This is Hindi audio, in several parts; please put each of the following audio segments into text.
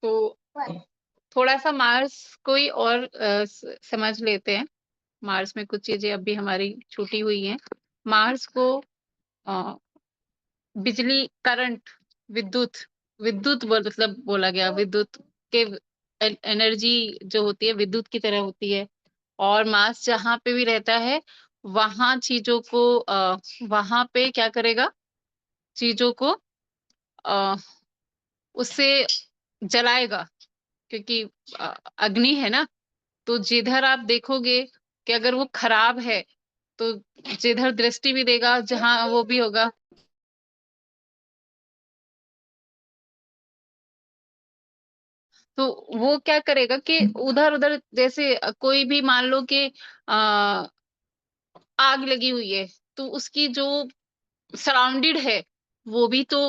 तो थोड़ा-सा मार्स को ही और समझ लेते हैं। मार्स में कुछ चीज़ें अभी हमारी छूटी हुई हैं। मार्स को अ, बिजली, करंट, विद्युत विद्युत मतलब बोला गया, विद्युत के एनर्जी जो होती है विद्युत की तरह होती है। और मार्स जहाँ पे भी रहता है, वहाँ चीज़ों को वहाँ पे क्या करेगा? चीज़ों को अ, उससे जलाएगा, क्योंकि अग्नि है ना, तो जिधर आप देखोगे कि अगर वो खराब है, तो जिधर दृष्टि भी देगा, जहाँ वो भी होगा, तो वो क्या करेगा कि उधर-उधर जैसे कोई भी मान लो कि आग लगी हुई है, तो उसकी जो सराउंडेड है, वो भी तो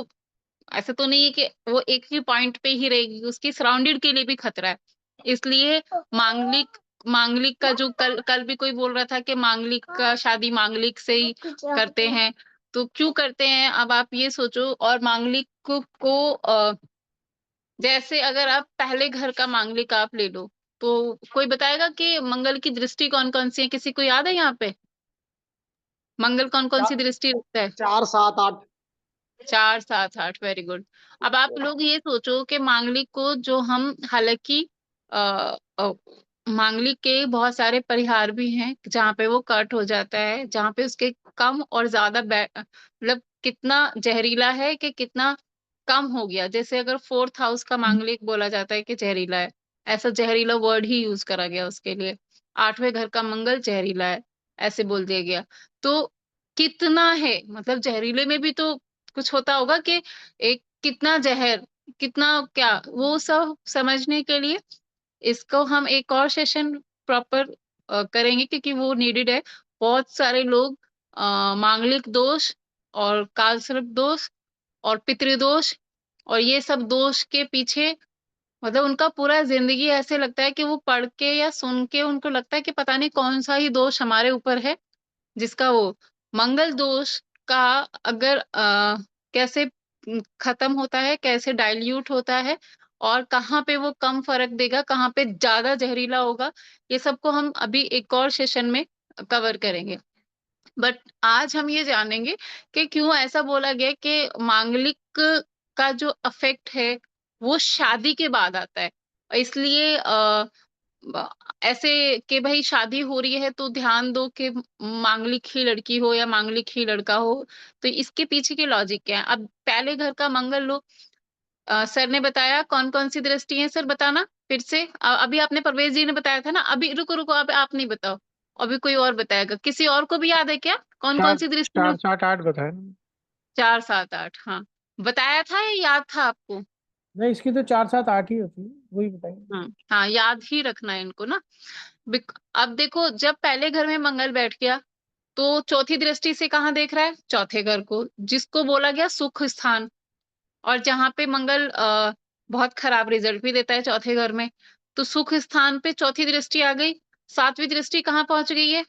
ऐसा तो नहीं है कि वो एक ही पॉइंट पे ही रहेगी, उसकी सराउंडेड के लिए भी खतरा है। इसलिए मांगलिक मांगलिक का जो कल कल भी कोई बोल रहा था कि मांगलिक का शादी मांगलिक से ही करते हैं, तो क्यों करते हैं? अब आप ये सोचो। और मांगलिक को जैसे अगर आप पहले घर का मांगलिक आप ले लो, तो कोई बताएगा कि मंगल की दृष्टि कौन-कौन सी है? किसी को याद है यहाँ पे? मंगल कौन-कौन चा, सी दृष्टि रखता है? 4, 7, 8। 4, 7, 8 वेरी गुड। अब आप लोग ये सोचो कि मांगलिक को जो हम हालाँकि अ अ, मांगलिक के बहुत सारे परिहार भी हैं, जहाँ पे वो कट हो जाता है, जहाँ पे उसके कम और ज़्यादा मतलब कितना ज़हरीला है कि कितना कम हो गया। जैसे अगर 4th हाउस का मांगलिक बोला जाता है कि ज़हरीला है, ऐसा ज़हरीला वर्ड ही यूज़ करा गया उसके लिए। 8वें घर का मंगल ज़हरीला है, ऐसे बोल दिया गया। तो कितना है, मतलब ज़हरीले में भी तो कुछ होता होगा कि एक कितना ज़हर, कितना क्या, वो सब समझने के लिए इसको हम एक और सेशन प्रॉपर करेंगे, क्योंकि वो नीडेड है। बहुत सारे लोग मांगलिक दोष और कालसर्प दोष और पितृदोष और ये सब दोष के पीछे, मतलब उनका पूरा ज़िंदगी ऐसे लगता है कि वो पढ़ के या सुन के उनको लगता है कि पता नहीं कौन-सा ही दोष हमारे ऊपर है, जिसका वो मंगल दोष का अगर कैसे खत्म होता है, कैसे डाइल्यूट होता है और कहाँ पे वो कम फ़र्क देगा, कहाँ पे ज़्यादा ज़हरीला होगा, ये सबको हम अभी एक और सेशन में कवर करेंगे। बट आज हम ये जानेंगे कि क्यों ऐसा बोला गया कि मांगलिक का जो इफ़ेक्ट है, वो शादी के बाद आता है। इसलिए ब ऐसे कि भई शादी हो रही है तो ध्यान दो कि मांगलिक ही लड़की हो या मांगलिक ही लड़का हो, तो इसके पीछे की लॉजिक क्या है? अब पहले घर का मंगल लो, सर ने बताया कौन-कौन सी दृष्टि है सर बताना फिर से? अभी आपने परवेज़ जी ने बताया था ना, अभी रुको, अब आप नहीं बताओ, अभी कोई और बताएगा। किसी और को भी याद है क्या? कौन-कौन 4, सी दृष्टि है? 4, 7, 8 बताया ना। 4, 7, 8 हाँ। बताया था या याद था आपको? नहीं, इसकी तो 4, 7, 8 ही होती है, वही बताएंगे। हाँ, याद ही रखना है इनको ना। अब देखो, जब पहले घर में मंगल बैठ गया, तो चौथी दृष्टि से कहाँ देख रहा है? चौथे घर को, जिसको बोला गया सुख स्थान। और जहाँ पे मंगल बहुत खराब रिजल्ट भी देता है चौथे घर में, तो सुख स्थान पे चौथी दृष्टि आ गई। 7वीं दृष्टि कहाँ पहुँच गई है?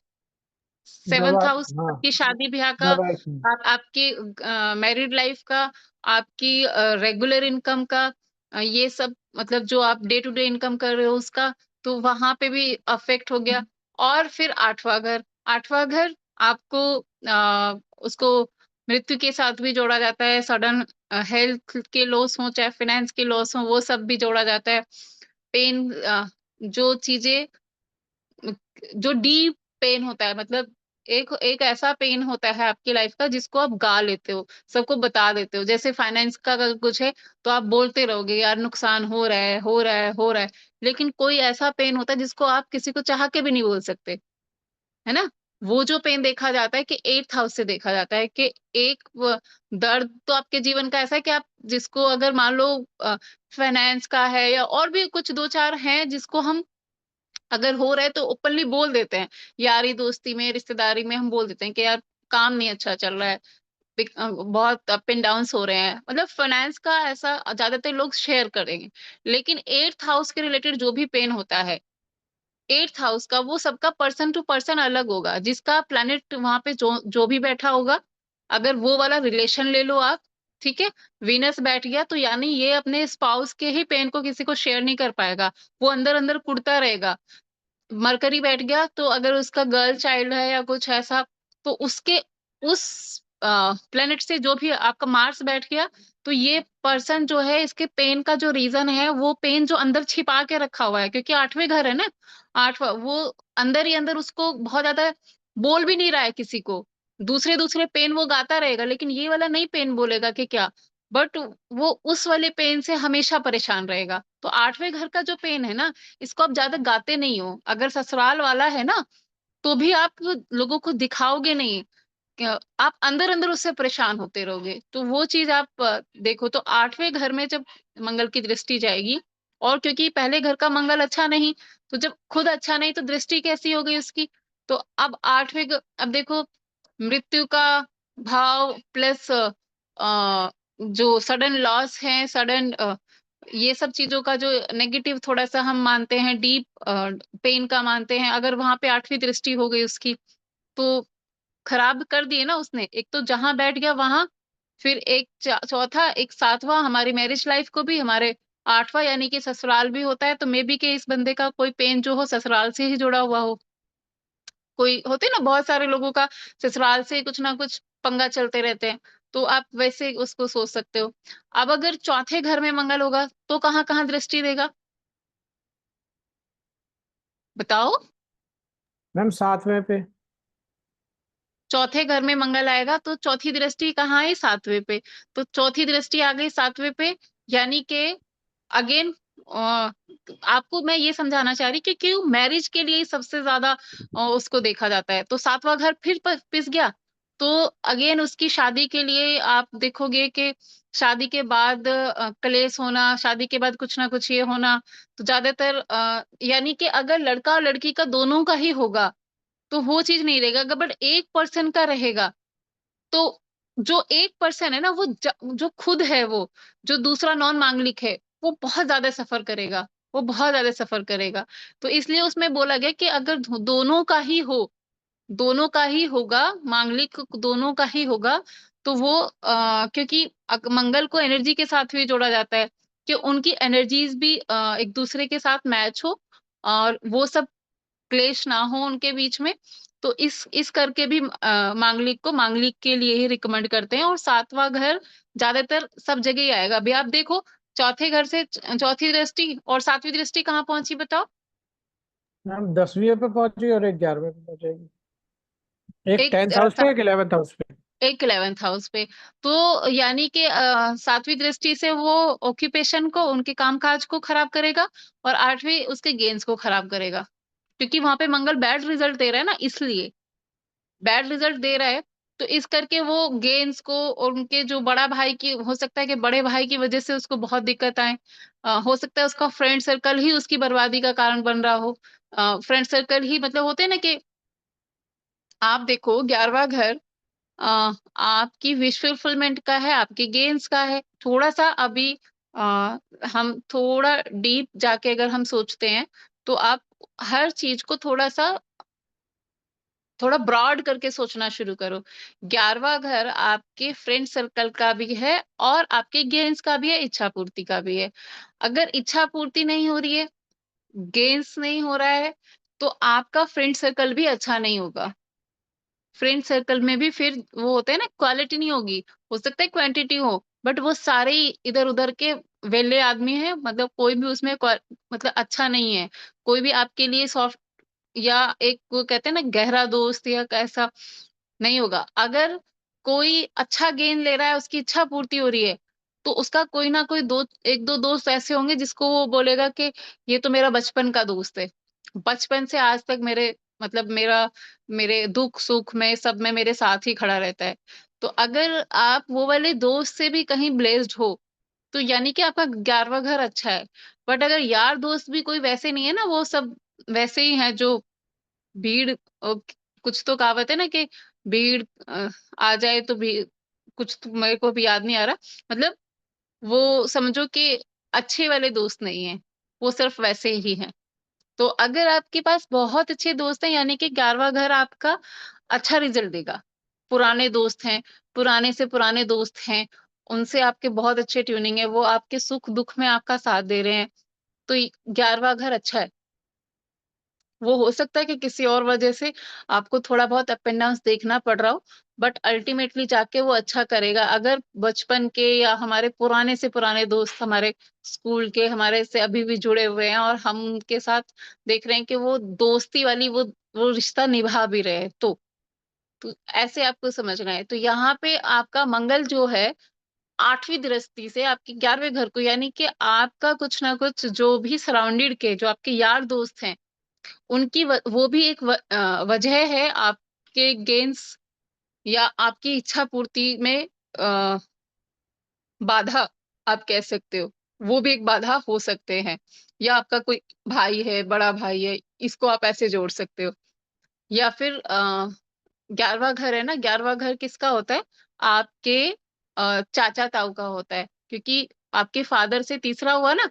जब 7th आप, हाउस, हाँ, आपकी शादी-ब्याह का, जब ऐसे। आपकी मैरिड लाइफ का, आपकी रेगुलर इनकम का, ये सब मतलब जो आप डे टू डे इनकम कर रहे हो उसका, तो वहाँ पे भी अफ़ेक्ट हो गया। और फिर 8वाँ घर आपको उसको मृत्यु के साथ भी जोड़ा जाता है, सडन हेल्थ के लॉस हों, चाहे फाइनेंस के लॉस हों, वो सब भी जोड़ा जाता है। पेन जो चीज़ें जो डीप पेन होता है, मतलब एक एक ऐसा पेन होता है आपकी लाइफ का जिसको आप गा लेते हो, सबको बता देते हो। जैसे फाइनेंस का अगर कुछ है तो आप बोलते रहोगे यार नुकसान हो रहा है, हो रहा है, हो रहा है। लेकिन कोई ऐसा पेन होता है जिसको आप किसी को चाह के भी नहीं बोल सकते, है ना? वो जो पेन देखा जाता है कि 8th हाउस से देखा जाता है कि एक दर्द तो आपके जीवन का ऐसा है कि आप जिसको अगर मान लो फाइनेंस का है या और भी कुछ 2-4 हैं जिसको हम अगर हो रहा है तो ओपनली बोल देते हैं। यारी दोस्ती में, रिश्तेदारी में हम बोल देते हैं कि यार काम नहीं अच्छा चल रहा है, बहुत अप एंड डाउन्स हो रहे हैं। मतलब फाइनेंस का ऐसा ज़्यादातर लोग शेयर करेंगे। लेकिन 8th हाउस के रिलेटेड जो भी पेन होता है, 8th हाउस का वो सबका पर्सन टू पर्सन अलग होगा। जिसका प्लैनेट वहाँ पे जो जो भी बैठा होगा, अगर वो वाला रिलेशन ले लो आप, ठीक है। वीनस बैठ गया तो यानी ये अपने स्पाउस के ही पेन को किसी को शेयर नहीं कर पाएगा, वो अंदर अंदर कुढ़ता रहेगा। मरकरी बैठ गया तो अगर उसका गर्ल चाइल्ड है या कुछ ऐसा, तो उसके उस प्लेनेट से, जो भी आपका मार्स बैठ गया, तो ये पर्सन जो है, इसके पेन का जो रीजन है, वो पेन जो अंदर छिपा के रखा हुआ है, क्योंकि आठवें घर है ना, आठवां वो अंदर ही अंदर उसको बहुत ज्यादा बोल भी नहीं रहा है किसी को। दूसरे दूसरे पेन वो गाता रहेगा, लेकिन ये वाला नहीं पेन बोलेगा कि क्या, बट वो उस वाले पेन से हमेशा परेशान रहेगा। तो आठवें घर का जो पेन है ना, इसको आप ज्यादा गाते नहीं हो। अगर ससुराल वाला है ना, तो भी आप लोगों को दिखाओगे नहीं, आप अंदर अंदर उससे परेशान होते रहोगे। तो वो चीज आप देखो। तो आठवें घर में जब मंगल की दृष्टि जाएगी, और क्योंकि पहले घर का मंगल अच्छा नहीं, तो जब खुद अच्छा नहीं तो दृष्टि कैसी हो गई उसकी। तो अब अब देखो, मृत्यु का भाव प्लस जो सडन लॉस है, सडन ये सब चीजों का जो नेगेटिव थोड़ा सा हम मानते हैं, डीप पेन का मानते हैं, अगर वहां पे आठवीं दृष्टि हो गई उसकी, तो खराब कर दिए ना उसने। एक तो जहां बैठ गया वहां, फिर एक चौथा, एक सातवां, हमारी मैरिज लाइफ को भी, हमारे आठवां यानी कि ससुराल भी होता है। तो मे बी के इस बंदे का कोई पेन जो हो ससुराल से ही जुड़ा हुआ हो। कोई होते ना, बहुत सारे लोगों का ससुराल से कुछ ना कुछ पंगा चलते रहते हैं। तो आप वैसे उसको सोच सकते हो। अब अगर चौथे घर में मंगल होगा तो कहाँ कहाँ दृष्टि देगा, बताओ। मैम 7वें पे। चौथे घर में मंगल आएगा तो चौथी दृष्टि कहाँ है, सातवें पे। तो चौथी दृष्टि आ गई सातवें पे, यानी कि अगेन, आपको मैं ये समझाना चाह रही कि क्यों मैरिज के लिए ही सबसे ज्यादा उसको देखा जाता है। तो सातवां घर फिर पिस गया, तो अगेन उसकी शादी के लिए आप देखोगे कि शादी के बाद क्लेश होना, शादी के बाद कुछ ना कुछ ये होना। तो ज्यादातर यानी कि अगर लड़का और लड़की का दोनों का ही होगा तो वो चीज नहीं रहेगा, बट एक पर्सन का रहेगा। तो जो एक पर्सन है ना, वो जो खुद है, वो जो दूसरा नॉन मांगलिक है, वो बहुत ज्यादा सफर करेगा, वो बहुत ज्यादा सफर करेगा। तो इसलिए उसमें बोला गया कि अगर दोनों का ही हो, दोनों का ही होगा, मांगलिक दोनों का ही होगा, तो वो क्योंकि मंगल को एनर्जी के साथ भी जोड़ा जाता है, कि उनकी एनर्जीज भी एक दूसरे के साथ मैच हो, और वो सब क्लेश ना हो उनके बीच में। तो इस करके भी मांगलिक को मांगलिक के लिए ही रिकमेंड करते हैं। और सातवां घर ज्यादातर सब जगह ही आएगा। अभी आप देखो, चौथे घर से चौथी दृष्टि और सातवीं दृष्टि कहाँ पहुंची, बताओ। मैम 10वीं पे पहुंची और एक 11वें पे पहुंचेगी। एक एक 10th हाउस पे, एक 11th हाउस पे। एक 11th हाउस पे। तो यानी कि सातवीं दृष्टि से वो ऑक्यूपेशन को, उनके कामकाज को खराब करेगा, और आठवीं उसके गेन्स को खराब करेगा, क्योंकि वहां पे मंगल बैड रिजल्ट दे रहा है ना, इसलिए बैड रिजल्ट दे रहा है। तो इस करके वो गेन्स को, और उनके जो बड़ा भाई की, हो सकता है कि बड़े भाई की वजह से उसको बहुत दिक्कत आए। हो सकता है उसका फ्रेंड सर्कल ही उसकी बर्बादी का कारण बन रहा हो। फ्रेंड सर्कल ही, मतलब होते हैं ना कि आप देखो 11वां घर आपकी विश फुलफिलमेंट का है, आपके गेन्स का है। थोड़ा सा अभी हम थोड़ा डीप जाके अगर हम सोचते हैं, तो आप हर चीज को थोड़ा ब्रॉड करके सोचना शुरू करो। 11वां घर आपके फ्रेंड सर्कल का भी है, और आपके गेन्स का भी है, इच्छा पूर्ति का भी है। अगर इच्छा पूर्ति नहीं हो रही है, गेन्स नहीं हो रहा है, तो आपका फ्रेंड सर्कल भी अच्छा नहीं होगा। फ्रेंड सर्कल में भी फिर वो होते हैं ना, क्वालिटी नहीं होगी। हो सकता है क्वांटिटी हो, बट वो सारे ही इधर उधर के वेले आदमी है, मतलब कोई भी उसमें मतलब अच्छा नहीं है। कोई भी आपके लिए सॉफ्ट, या एक वो कहते हैं ना गहरा दोस्त या कैसा, नहीं होगा। अगर कोई अच्छा गेन ले रहा है, उसकी इच्छा पूर्ति हो रही है, तो उसका कोई ना कोई दो, एक दो दोस्त ऐसे होंगे जिसको वो बोलेगा कि ये तो मेरा बचपन का दोस्त है, बचपन से आज तक मेरे, मतलब मेरे दुख सुख में सब में मेरे साथ ही खड़ा रहता है। तो अगर आप वो वाले दोस्त से भी कहीं ब्लेस्ड हो, तो यानी कि आपका 11वां घर अच्छा है। बट अगर यार दोस्त भी कोई वैसे नहीं है ना, वो सब वैसे ही हैं जो भीड़, कुछ तो कहावत है ना कि भीड़ आ जाए तो भी, कुछ तो मेरे को भी याद नहीं आ रहा, मतलब वो समझो कि अच्छे वाले दोस्त नहीं है, वो सिर्फ वैसे ही हैं। तो अगर आपके पास बहुत अच्छे दोस्त हैं, यानी कि 11वां घर आपका अच्छा रिजल्ट देगा। पुराने दोस्त हैं, पुराने से पुराने दोस्त हैं, उनसे आपके बहुत अच्छे ट्यूनिंग है, वो आपके सुख दुख में आपका साथ दे रहे हैं, तो 11वां घर अच्छा है। वो हो सकता है कि किसी और वजह से आपको थोड़ा बहुत अप एंड डाउन देखना पड़ रहा हो, बट अल्टीमेटली जाके वो अच्छा करेगा। अगर बचपन के या हमारे पुराने से पुराने दोस्त हमारे स्कूल के हमारे से अभी भी जुड़े हुए हैं और हम उनके साथ देख रहे हैं कि वो दोस्ती वाली वो रिश्ता निभा भी रहे हैं, तो ऐसे आपको समझना है। तो यहाँ पे आपका मंगल जो है 8वीं दृष्टि से आपके 11वें घर को, यानी कि आपका कुछ ना कुछ जो भी सराउंडेड के जो आपके यार दोस्त हैं उनकी वो भी एक वजह है आपके गेन्स या आपकी इच्छा पूर्ति में अ, बाधा आप कह सकते हो। वो भी एक बाधा हो सकते हैं, या आपका कोई भाई है, बड़ा भाई है, इसको आप ऐसे जोड़ सकते हो। या फिर 11वां घर है ना, 11वां घर किसका होता है? आपके चाचा ताऊ का होता है, क्योंकि आपके फादर से तीसरा हुआ ना,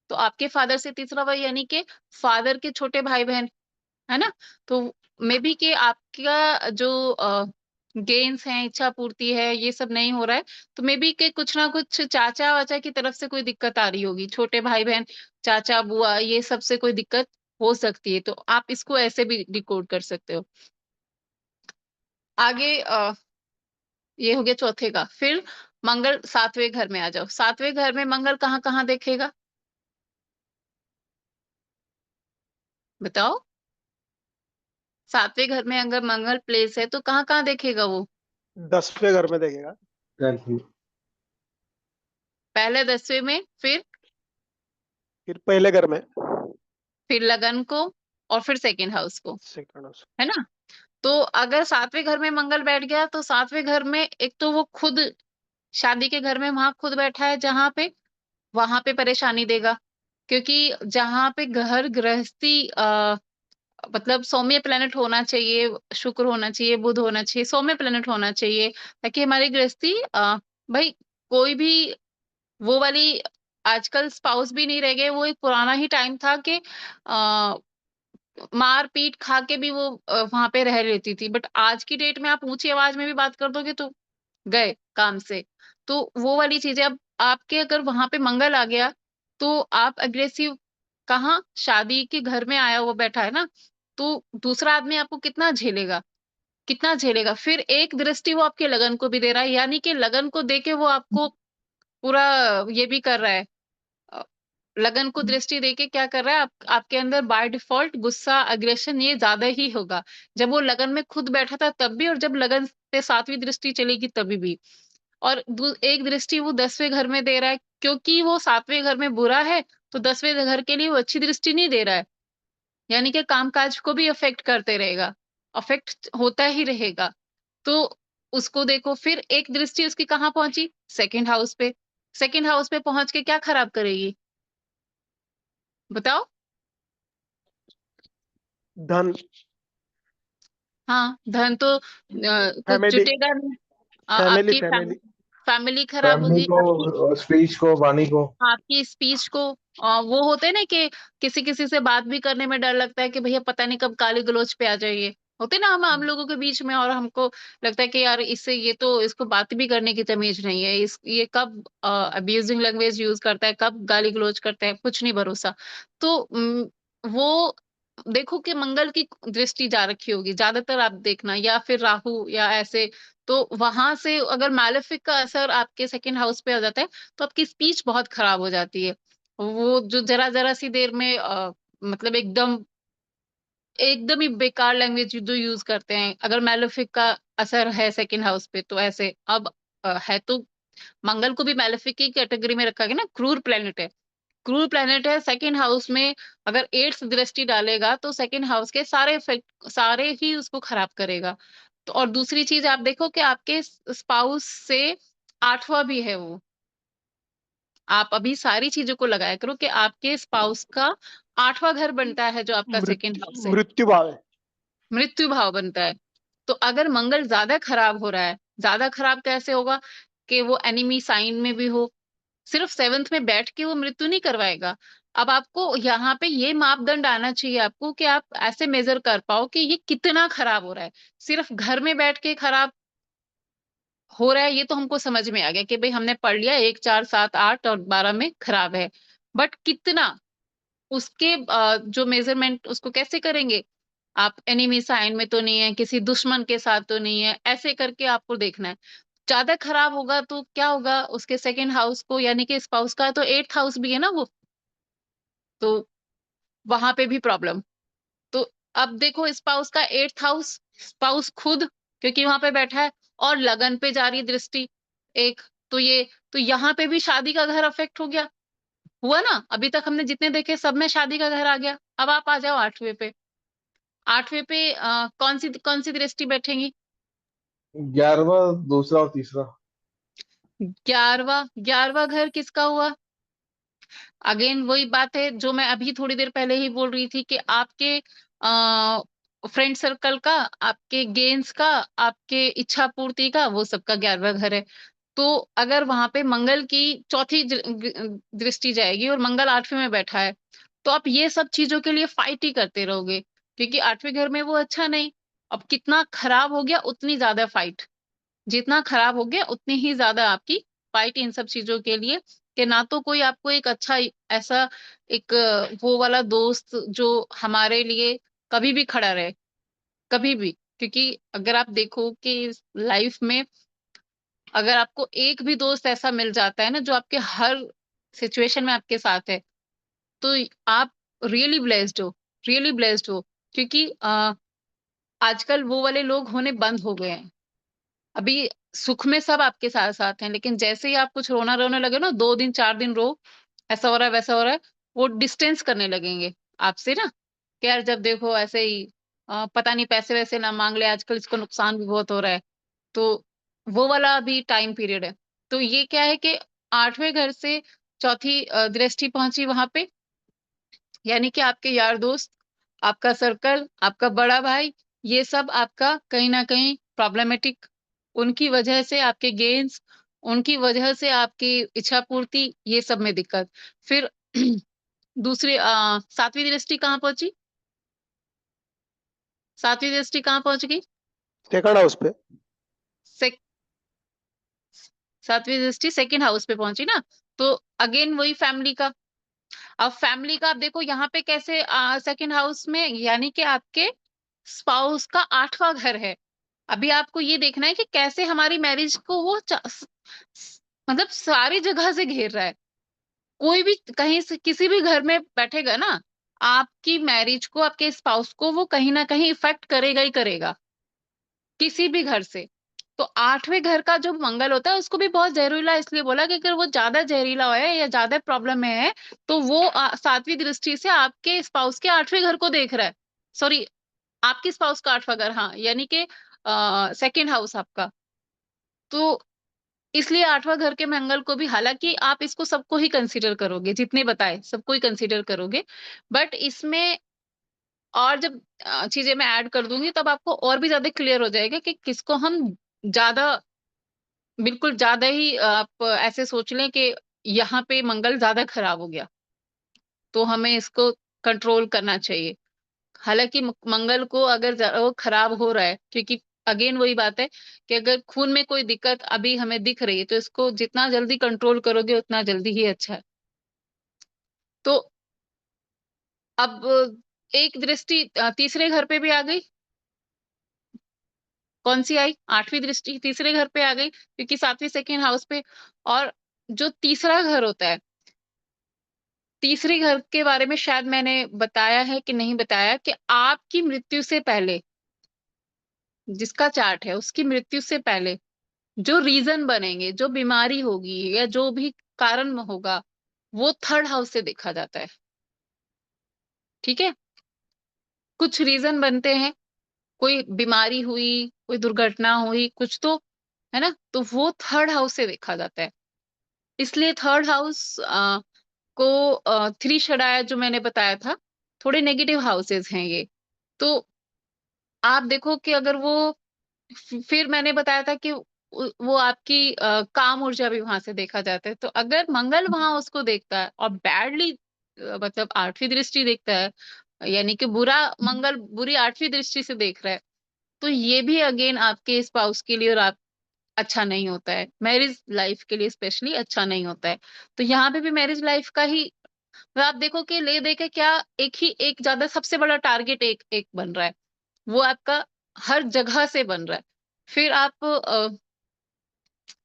तो आपके फादर से तीसरा हुआ यानी कि फादर के छोटे भाई बहन, है ना? तो मे बी कि आपका जो गेन्स हैं, इच्छा पूर्ति है, ये सब नहीं हो रहा है, तो मे बी कि कुछ ना कुछ चाचा-वाचा की तरफ से कोई दिक्कत आ रही होगी। छोटे भाई-बहन, चाचा, बुआ ये सब से कोई दिक्कत हो सकती है, तो आप इसको ऐसे भी डिकोड कर सकते हो। आगे ये हो गया चौथे का। फिर मंगल 7वें घर में आ जाओ। 7वें घर में मंगल कहाँ-कहाँ देखेगा? बताओ? 7वें घर में अगर मंगल प्लेस है, तो कहाँ-कहाँ देखेगा वो? 10वें घर में देखेगा। पहले 10वें में, फिर पहले घर में, फिर लगन को, और फिर सेकंड हाउस को, सेकंड हाउस। है ना? तो अगर 7वें घर में मंगल बैठ गया, तो 7वें घर में एक तो वो खुद शादी के घर में वहां खुद बैठा है जहां पे, वहां पे परेशानी देगा, क्योंकि जहां पे घर गृहस्थी मतलब सौम्य प्लेनेट होना चाहिए, शुक्र होना चाहिए, बुध होना चाहिए, सौम्य प्लेनेट होना चाहिए, ताकि हमारी गृहस्थी भाई कोई भी वो वाली, आजकल स्पाउस भी नहीं रह गए, वो एक पुराना ही टाइम था कि मार पीट खा के भी वो वहां पे रह लेती थी, बट आज की डेट में आप ऊंची आवाज में भी बात कर दोगे तो गए काम से। तो वो वाली चीजें अब आपके अगर वहां पे मंगल आ गया, तो आप अग्रेसिव, कहाँ शादी के घर में आया हुआ बैठा है ना, तो दूसरा आदमी आपको कितना झेलेगा, कितना झेलेगा। फिर एक दृष्टि वो आपके लगन को भी दे रहा है, यानी कि लगन को दे के वो आपको पूरा ये भी कर रहा है, अ, लगन को दृष्टि देके क्या कर रहा है, आपके अंदर बाय डिफॉल्ट गुस्सा, अग्रेशन ये ज्यादा ही होगा। जब वो लगन में खुद बैठा था तब भी, और जब लगन पे 7वीं दृष्टि चलेगी तभी भी। और एक दृष्टि वो 10वें घर में दे रहा है, क्योंकि वो 7वें घर में बुरा है, तो 10वें घर के लिए वो अच्छी दृष्टि नहीं दे रहा है, यानी कि कामकाज को भी अफेक्ट करते रहेगा, अफेक्ट होता ही रहेगा। तो उसको देखो, फिर एक दृष्टि उसकी कहाँ पहुंची? सेकंड हाउस पे। सेकंड हाउस पे पहुंच के क्या खराब करेगी, बताओ? धन, हाँ, धन तो कुछ फैमिली, जुटेगा नहीं। फैमिली, आपकी फैमिली। फैमिली खराब फैमिली होगी आपकी, को, स्पीच को, वाणी को। आपकी स्पीच को। वो होते हैं ना कि किसी किसी से बात भी करने में डर लगता है कि भैया पता नहीं कब गाली गलौज पे आ जाइए, होते ना हम लोगों के बीच में, और हमको लगता है कि यार इससे ये तो इसको बात भी करने की तमीज नहीं है, इस ये कब अब्यूजिंग लैंग्वेज यूज करता है, कब गाली गलौज करता है, कुछ नहीं भरोसा। तो वो देखो कि मंगल की दृष्टि जा रखी होगी ज्यादातर, आप देखना, या फिर राहु या ऐसे, तो वहां से अगर मैलेफिक का असर आपके सेकंड हाउस पे आ जाता है, तो आपकी स्पीच बहुत खराब हो जाती है। वो जो जरा जरा सी देर में मतलब एकदम एकदम ही बेकार लैंग्वेज जो यूज करते हैं, अगर मैलेफिक का असर है सेकंड हाउस पे, तो ऐसे अब है तो मंगल को भी मैलेफिक की कैटेगरी में रखा गया ना, क्रूर प्लेनेट है, क्रूर प्लेनेट है सेकंड हाउस में। अगर 8th दृष्टि डालेगा तो सेकंड हाउस के सारे इफेक्ट सारे ही उसको खराब करेगा। तो और दूसरी चीज आप देखो कि आपके स्पाउस से 8वां भी है वो, आप अभी सारी चीजों को लगाया करो कि आपके स्पाउस का 8वां घर बनता है जो आपका सेकंड हाउस है, मृत्यु भाव है। मृत्यु भाव बनता है। तो अगर मंगल ज्यादा खराब हो रहा है, ज्यादा खराब कैसे होगा कि वो एनिमी साइन में भी हो, सिर्फ 7th में बैठ के वो मृत्यु नहीं करवाएगा। अब आपको यहाँ पे ये मापदंड आना चाहिए आपको कि आप ऐसे मेजर कर पाओ कि ये कितना खराब हो रहा है। सिर्फ घर में बैठ के खराब हो रहा है ये तो हमको समझ में आ गया कि भाई हमने पढ़ लिया 1 4 7 8 और 12 में खराब है, बट कितना, उसके जो मेजरमेंट उसको कैसे करेंगे? आप एनिमी साइन में तो नहीं है, किसी दुश्मन के साथ तो नहीं है, ऐसे करके आपको देखना है। ज्यादा खराब होगा तो क्या होगा, उसके सेकंड हाउस को यानी कि स्पाउस का तो 8th हाउस भी है ना वो, तो वहां पे भी प्रॉब्लम। तो अब देखो स्पाउस का 8th हाउस, स्पाउस खुद क्योंकि वहां पे बैठा है, और लगन पे जा रही है दृष्टि एक, तो ये, तो यहाँ पे भी शादी का घर अफेक्ट हो गया, हुआ ना? अभी तक हमने जितने देखे सब में शादी का घर आ गया। अब आप आ जाओ 8वें पे। 8वें पे कौन सी दृष्टि बैठेंगी? 11वां, दूसरा और तीसरा। 11वां घर किसका हुआ? अगेन वही बात है जो मैं अभी थोड़ी देर पहले ही बोल रही थी कि आपके फ्रेंड सर्कल का, आपके गेन्स का, आपके इच्छा पूर्ति का, वो सबका 11वां घर है। तो अगर वहां पे मंगल की चौथी दृष्टि जाएगी और मंगल 8वें में बैठा है, तो आप ये सब चीजों के लिए फाइट ही करते रहोगे, क्योंकि 8वें घर में वो अच्छा नहीं। अब कितना खराब हो गया उतनी ज्यादा फाइट, जितना खराब हो गया उतनी ही ज्यादा आपकी फाइट इन सब चीजों के लिए, कि ना तो कोई आपको एक अच्छा ऐसा एक वो वाला दोस्त जो हमारे लिए कभी भी खड़ा रहे, कभी भी। क्योंकि अगर आप देखो कि लाइफ में अगर आपको एक भी दोस्त ऐसा मिल जाता है ना जो आपके हर सिचुएशन में आपके साथ है, तो आप रियली ब्लेस्ड हो, रियली ब्लेस्ड हो। क्योंकि आजकल वो वाले लोग होने बंद हो गए हैं। अभी सुख में सब आपके साथ साथ हैं, लेकिन जैसे ही आप कुछ रोना रोने लगे ना, 2 दिन 4 दिन रो, ऐसा हो रहा है वैसा हो रहा है, वो डिस्टेंस करने लगेंगे आपसे ना, कि यार जब देखो ऐसे ही पता नहीं पैसे वैसे ना मांग ले, आजकल इसको नुकसान भी बहुत हो रहा है। तो वो वाला अभी टाइम पीरियड है। तो ये क्या है कि 8वें घर से चौथी दृष्टि पहुंची वहां पे, यानी कि आपके यार दोस्त, आपका सर्कल, आपका बड़ा भाई, ये सब आपका कहीं ना कहीं प्रॉब्लमेटिक, उनकी वजह से आपके गेन्स, उनकी वजह से आपकी इच्छा पूर्ति, ये सब में दिक्कत। फिर दूसरी 7वीं दृष्टि कहाँ पहुंची? 7वीं दृष्टि कहाँ पहुंच गई? सेकंड हाउस पे। से, 7वीं दृष्टि सेकंड हाउस पे पहुंची ना, तो अगेन वही फैमिली का। अब फैमिली का आप देखो यहाँ पे कैसे सेकंड हाउस में, यानी कि आपके स्पाउस का 8वां घर है। अभी आपको ये देखना है कि कैसे हमारी मैरिज को वो मतलब सारी जगह से घेर रहा है। कोई भी कहीं से किसी भी घर में बैठेगा ना, आपकी मैरिज को, आपके स्पाउस को वो कहीं ना कहीं इफेक्ट करेगा ही करेगा, किसी भी घर से। तो 8वें घर का जो मंगल होता है उसको भी बहुत जहरीला इसलिए बोला कि अगर वो ज्यादा जहरीला है या ज्यादा प्रॉब्लम में है, तो वो 7वीं दृष्टि से आपके स्पाउस के 8वें घर को देख रहा है। सॉरी, आपके स्पाउस का 8वां घर, हाँ, यानी कि सेकेंड हाउस आपका। तो इसलिए 8वां घर के मंगल को भी, हालांकि आप इसको सबको ही कंसीडर करोगे, जितने बताए सबको ही कंसीडर करोगे, बट इसमें और जब चीजें मैं ऐड कर दूंगी तब आपको और भी ज्यादा क्लियर हो जाएगा कि किसको हम ज्यादा, बिल्कुल ज्यादा ही आप ऐसे सोच लें कि यहाँ पे मंगल ज्यादा खराब हो गया, तो हमें इसको कंट्रोल करना चाहिए। हालांकि मंगल को अगर वो खराब हो रहा है, क्योंकि अगेन वही बात है कि अगर खून में कोई दिक्कत अभी हमें दिख रही है, तो इसको जितना जल्दी कंट्रोल करोगे उतना जल्दी ही अच्छा है। तो अब एक दृष्टि तीसरे घर पे भी आ गई। कौन सी आई? 8वीं दृष्टि तीसरे घर पे आ गई, क्योंकि 7वीं सेकेंड हाउस पे। और जो तीसरा घर होता है, तीसरे घर के बारे में शायद मैंने बताया है कि नहीं बताया, कि आपकी मृत्यु से पहले, जिसका चार्ट है उसकी मृत्यु से पहले जो रीजन बनेंगे, जो बीमारी होगी या जो भी कारण होगा, वो 3rd हाउस से देखा जाता है। ठीक है, कुछ रीजन बनते हैं, कोई बीमारी हुई, कोई दुर्घटना हुई, कुछ तो है ना, तो वो 3rd हाउस से देखा जाता है। इसलिए 3rd हाउस को 3 शडाया जो मैंने बताया था, थोड़े नेगेटिव हाउसेस हैं ये। तो आप देखो कि अगर वो, फिर मैंने बताया था कि वो आपकी काम ऊर्जा भी वहां से देखा जाता है। तो अगर मंगल वहां उसको देखता है और बैडली, मतलब 8वीं दृष्टि देखता है, यानी कि बुरा मंगल बुरी 8वीं दृष्टि से देख रहा है, तो ये भी अगेन आपके स्पाउस के लिए और अच्छा नहीं होता है, मैरिज लाइफ के लिए स्पेशली अच्छा नहीं होता है। तो यहाँ पे भी मैरिज लाइफ का ही आप देखो कि ले दे के क्या एक ज्यादा सबसे बड़ा टारगेट एक एक बन रहा है, वो आपका हर जगह से बन रहा है। फिर आप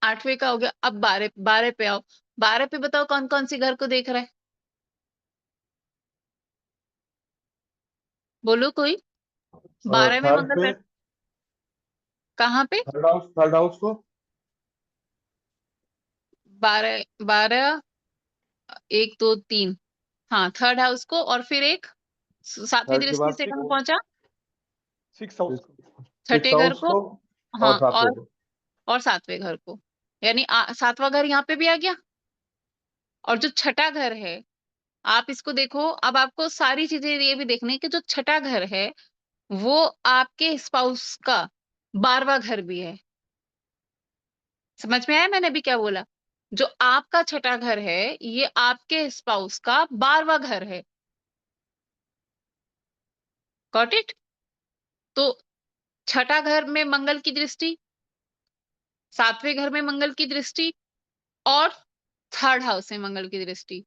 8वें का हो गया, अब 12 12 पे आओ। 12 पे बताओ कौन कौन सी घर को देख रहा है, बोलो कोई। 12 में थर्ड मंगल पे, बैठ कहाँ पे? थर्ड हाउस को, 12 12 1 2 3, हाँ थर्ड हाउस को, और फिर एक 7वीं थर्ड के दृष्टि बाद से कहाँ वो पहुंचा? सिक्स हाउस को। सिक्स छठे घर हाउस को। को और हाँ, सातवें को। और 7वें घर को, यानी 7वां घर यहाँ पे भी आ गया। और जो छठा घर है, आप इसको देखो, अब आपको सारी चीजें ये भी देखनी है कि जो छठा घर है वो आपके स्पाउस का 12वां घर भी है। समझ में आया मैंने अभी क्या बोला? जो आपका छठा घर है ये आपके स्पाउस का 12वां घर है। Got it? तो छठा घर में मंगल की दृष्टि, 7वें घर में मंगल की दृष्टि, और थर्ड हाउस में मंगल की दृष्टि,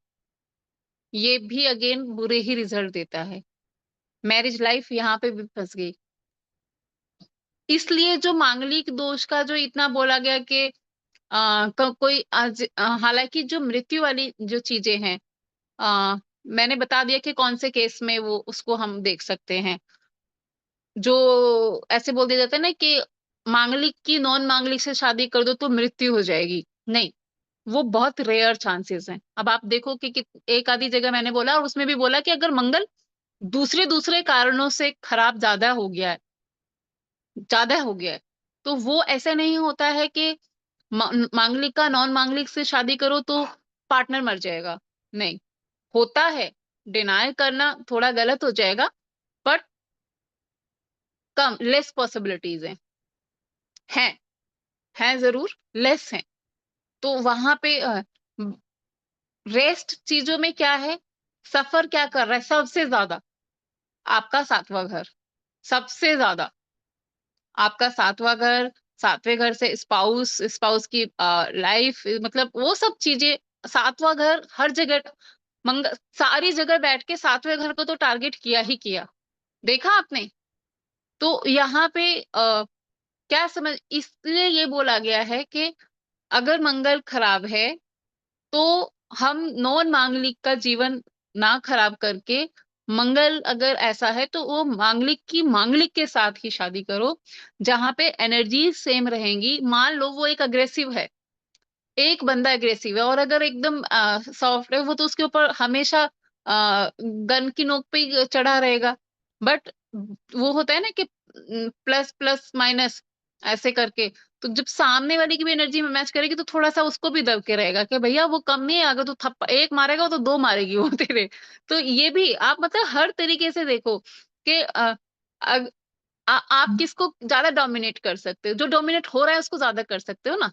ये भी अगेन बुरे ही रिजल्ट देता है। मैरिज लाइफ यहाँ पे भी फंस गई। इसलिए जो मांगलिक दोष का जो इतना बोला गया कि कोई हालांकि जो मृत्यु वाली जो चीजें हैं, मैंने बता दिया कि कौन से केस में वो उसको हम देख सकते हैं। जो ऐसे बोल दिया जाता है ना कि मांगलिक की नॉन मांगलिक से शादी कर दो तो मृत्यु हो जाएगी, नहीं, वो बहुत रेयर चांसेस हैं। अब आप देखो कि एक आधी जगह मैंने बोला, और उसमें भी बोला कि अगर मंगल दूसरे दूसरे कारणों से खराब ज्यादा हो गया है तो वो ऐसा नहीं होता है कि मांगलिक का नॉन मांगलिक से शादी करो तो पार्टनर मर जाएगा, नहीं होता है। डिनाई करना थोड़ा गलत हो जाएगा, बट कम लेस पॉसिबिलिटीज हैं हैं जरूर, लेस हैं। तो वहां पे रेस्ट चीजों में क्या है, सफर क्या कर रहा है सबसे ज्यादा? आपका 7वां घर, सबसे ज्यादा आपका 7वां घर। 7वें घर से स्पाउस, स्पाउस की लाइफ, मतलब वो सब चीजें। 7वां घर हर जगह मंगल सारी जगह बैठ के 7वें घर को तो टारगेट किया ही किया, देखा आपने? तो यहाँ पे क्या समझ, इसलिए ये बोला गया है कि अगर मंगल खराब है तो हम नॉन मांगलिक का जीवन ना खराब करके, मंगल अगर ऐसा है तो वो मांगलिक की मांगलिक के साथ ही शादी करो, जहां पे एनर्जी सेम रहेंगी। मान लो वो एक अग्रेसिव है, एक बंदा एग्रेसिव है, और अगर एकदम सॉफ्ट है वो तो उसके ऊपर हमेशा गन की नोक पे ही चढ़ा रहेगा। बट वो होता है ना कि प्लस प्लस माइनस ऐसे करके, तो जब सामने वाले की भी एनर्जी में मैच करेगी तो थोड़ा सा उसको भी दब के रहेगा कि भैया वो कम नहीं है, अगर तू थप्पा एक मारेगा तो दो मारेगी वो तेरे। तो ये भी आप मतलब हर तरीके से देखो कि आप किसको ज्यादा डोमिनेट कर सकते हो, जो डोमिनेट हो रहा है उसको ज्यादा कर सकते हो ना।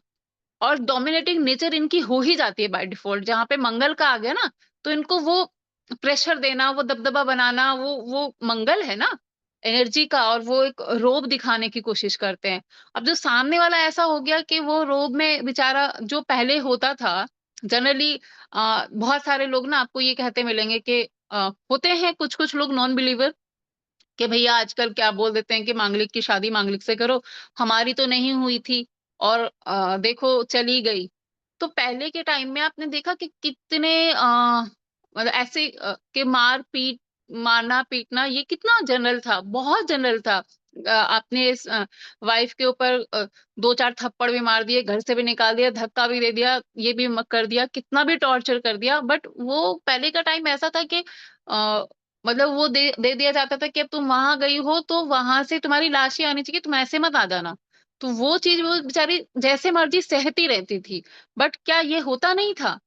और डोमिनेटिंग नेचर इनकी हो ही जाती है बाय डिफॉल्ट, जहां पे मंगल का आ गया ना, तो इनको वो प्रेशर देना, वो दबदबा बनाना, वो मंगल है ना एनर्जी का, और वो एक रोब दिखाने की कोशिश करते हैं। अब जो सामने वाला ऐसा हो गया कि वो रोब में बेचारा, जो पहले होता था जनरली, बहुत सारे लोग ना आपको ये कहते मिलेंगे कि होते हैं कुछ कुछ लोग नॉन बिलीवर, कि भैया आजकल क्या बोल देते हैं कि मांगलिक की शादी मांगलिक से करो, हमारी तो नहीं हुई थी और देखो चली गई। तो पहले के टाइम में आपने देखा कि कितने मतलब ऐसे कि मारना पीटना ये कितना जनरल था, बहुत जनरल था। आपने इस वाइफ के ऊपर 2 4 थप्पड़ भी मार दिए, घर से भी निकाल दिया, धक्का भी दे दिया, ये भी कर दिया, कितना भी टॉर्चर कर दिया। बट वो पहले का टाइम ऐसा था कि मतलब वो दे दिया जाता था कि अब तुम वहां गई हो तो वहां से तुम्हारी लाश ही आनी चाहिए, तुम ऐसे मत आ जाना। तो वो चीज वो बेचारी जैसे मर्जी सहती रहती थी। बट क्या ये होता नहीं था?